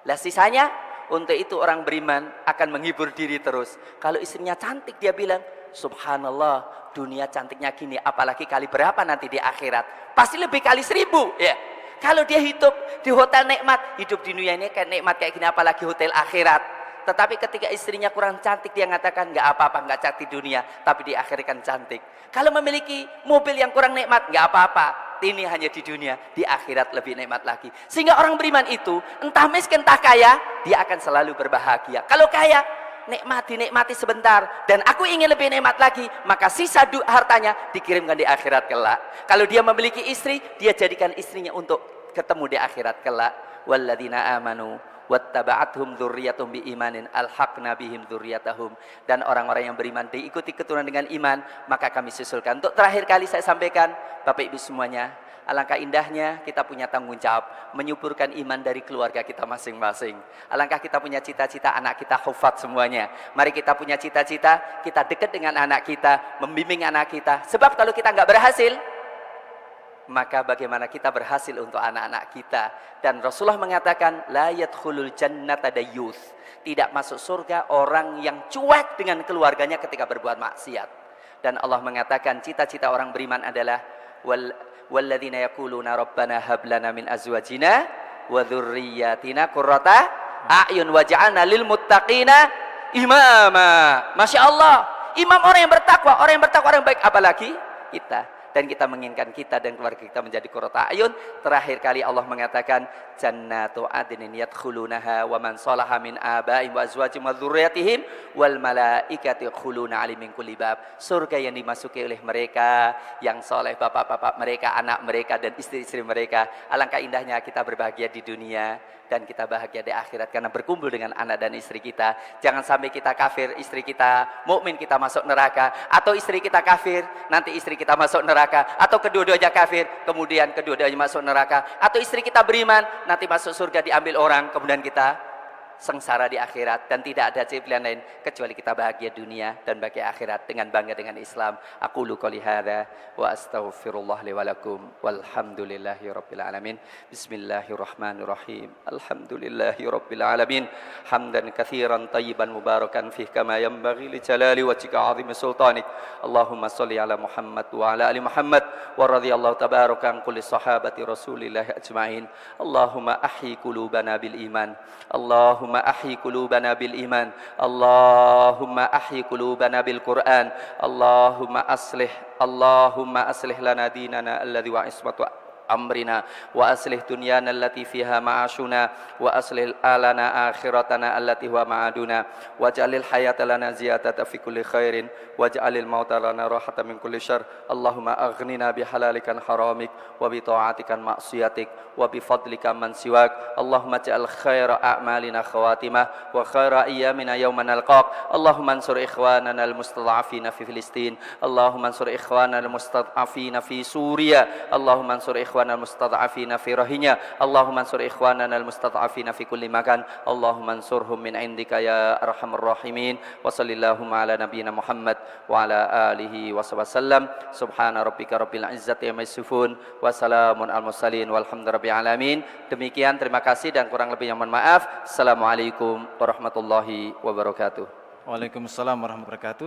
Lah sisanya, untuk itu orang beriman akan menghibur diri terus. Kalau istrinya cantik, dia bilang, subhanallah, dunia cantiknya gini, apalagi kali berapa nanti di akhirat? Pasti lebih kali 1000 ya. Kalau dia hidup di hotel nikmat, hidup di dunia ini kayak nikmat kayak gini, apalagi hotel akhirat. Tetapi ketika istrinya kurang cantik, dia mengatakan, nggak apa-apa, nggak cantik di dunia, tapi di akhirat kan cantik. Kalau memiliki mobil yang kurang nikmat, nggak apa-apa, ini hanya di dunia, di akhirat lebih nikmat lagi. Sehingga orang beriman itu, entah miskin entah kaya, dia akan selalu berbahagia. Kalau kaya, nikmati sebentar, dan aku ingin lebih nikmat lagi, maka sisa hartanya dikirimkan di akhirat kelak. Kalau dia memiliki istri, dia jadikan istrinya untuk ketemu di akhirat kelak. Walladzina amanu wattaba'athum dzurriyyatuhum biimanin alhaqna bihim dzurriyyatahum. Dan orang-orang yang beriman diikuti keturunan dengan iman, maka kami susulkan. Untuk terakhir kali saya sampaikan, Bapak Ibu semuanya, alangkah indahnya kita punya tanggung jawab menyuburkan iman dari keluarga kita masing-masing. Alangkah kita punya cita-cita anak kita hufaz semuanya. Mari kita punya cita-cita, kita dekat dengan anak kita, membimbing anak kita. Sebab kalau kita nggak berhasil, maka bagaimana kita berhasil untuk anak-anak kita. Dan Rasulullah mengatakan, la yadkhulul jannata dayyuth, tidak masuk surga orang yang cuek dengan keluarganya ketika berbuat maksiat. Dan Allah mengatakan cita-cita orang beriman adalah walladzina yaquluna rabbana hab lana min azwajina wa dzurriyyatina qurrata a'yun waj'alna lil muttaqina imama. Masya Allah, imam orang yang bertakwa, orang yang baik, apalagi kita. Dan kita menginginkan kita dan keluarga kita menjadi qurrata ayun. Terakhir kali Allah mengatakan jannatu adnin yadkhulunaha wa man salaha min abaihim wa azwajihim wa dzurriyyatihim wal malaikatu yadkhuluna alaihim min kulli bab. Surga yang dimasuki oleh mereka yang soleh, bapak-bapak mereka, anak mereka dan istri-istri mereka. Alangkah indahnya kita berbahagia di dunia dan kita bahagia di akhirat karena berkumpul dengan anak dan istri kita. Jangan sampai kita kafir, istri kita mukmin, kita masuk neraka, atau istri kita kafir, nanti istri kita masuk neraka, atau kedua-duanya kafir, kemudian kedua-duanya masuk neraka, atau istri kita beriman, nanti masuk surga diambil orang, kemudian kita sengsara di akhirat dan tidak ada pilihan lain kecuali kita bahagia dunia dan bahagia akhirat dengan bangga dengan Islam. Aqulu qouli hadza wa astaghfirullah li wa lakum walhamdulillahi rabbil alamin. Bismillahirrahmanirrahim. Alhamdulillahi rabbil alamin. Hamdan katsiran tayyiban mubarakan fih kama yanbaghi li jalali wajhika 'azimi sultanik. Allahumma shalli ala Muhammad wa ala ali Muhammad wa radhiyallahu tabaraka an kulli sahabati Rasulillah ajma'in. Allahumma ahyi qulubana bil iman. Allahumma ahyi qulubana bil iman. Allahumma ahyi qulubana bil Qur'an. Allahumma aslih lana dinana alladhi wa ismatu amrina wa aslih dunyana allati fiha ma'ashuna wa aslih alana akhiratana allati huwa ma'aduna waj'alil hayata lana ziyadatan fi kulli khairin waj'alil mauta lana rahatan min kulli syarr. Allahumma aghnina bihalalikan haramik wa bi ta'atikan ma'siyatik wa bi fadlika man siwak. Allahumma ja'al khaira a'malina khawatimah wa khaira ayyamina yawma nalqaq. Allahumma ansur ikhwanana al-mustad'afina fi Filistin. Allahumma ansur ikhwanana al-mustad'afina fi Suriya. Allahumma ansur ikhwanana al-mustad'afina fi Rohingya. Allahumma ansur ikhwanana al-mustad'afina fi kulli makan. Allahumma ansurhum min indika ya arhamar rahimin. Wa sallallahu ala nabiyyina Muhammad wa ala alihi wa sallam. Subhana rabbika rabbil izzati amma yasifun wa salamun al mursalin walhamdulillahi rabbil alamin. Demikian, terima kasih dan kurang lebihnya mohon maaf. Assalamualaikum warahmatullahi wabarakatuh. Waalaikumsalam warahmatullahi wabarakatuh.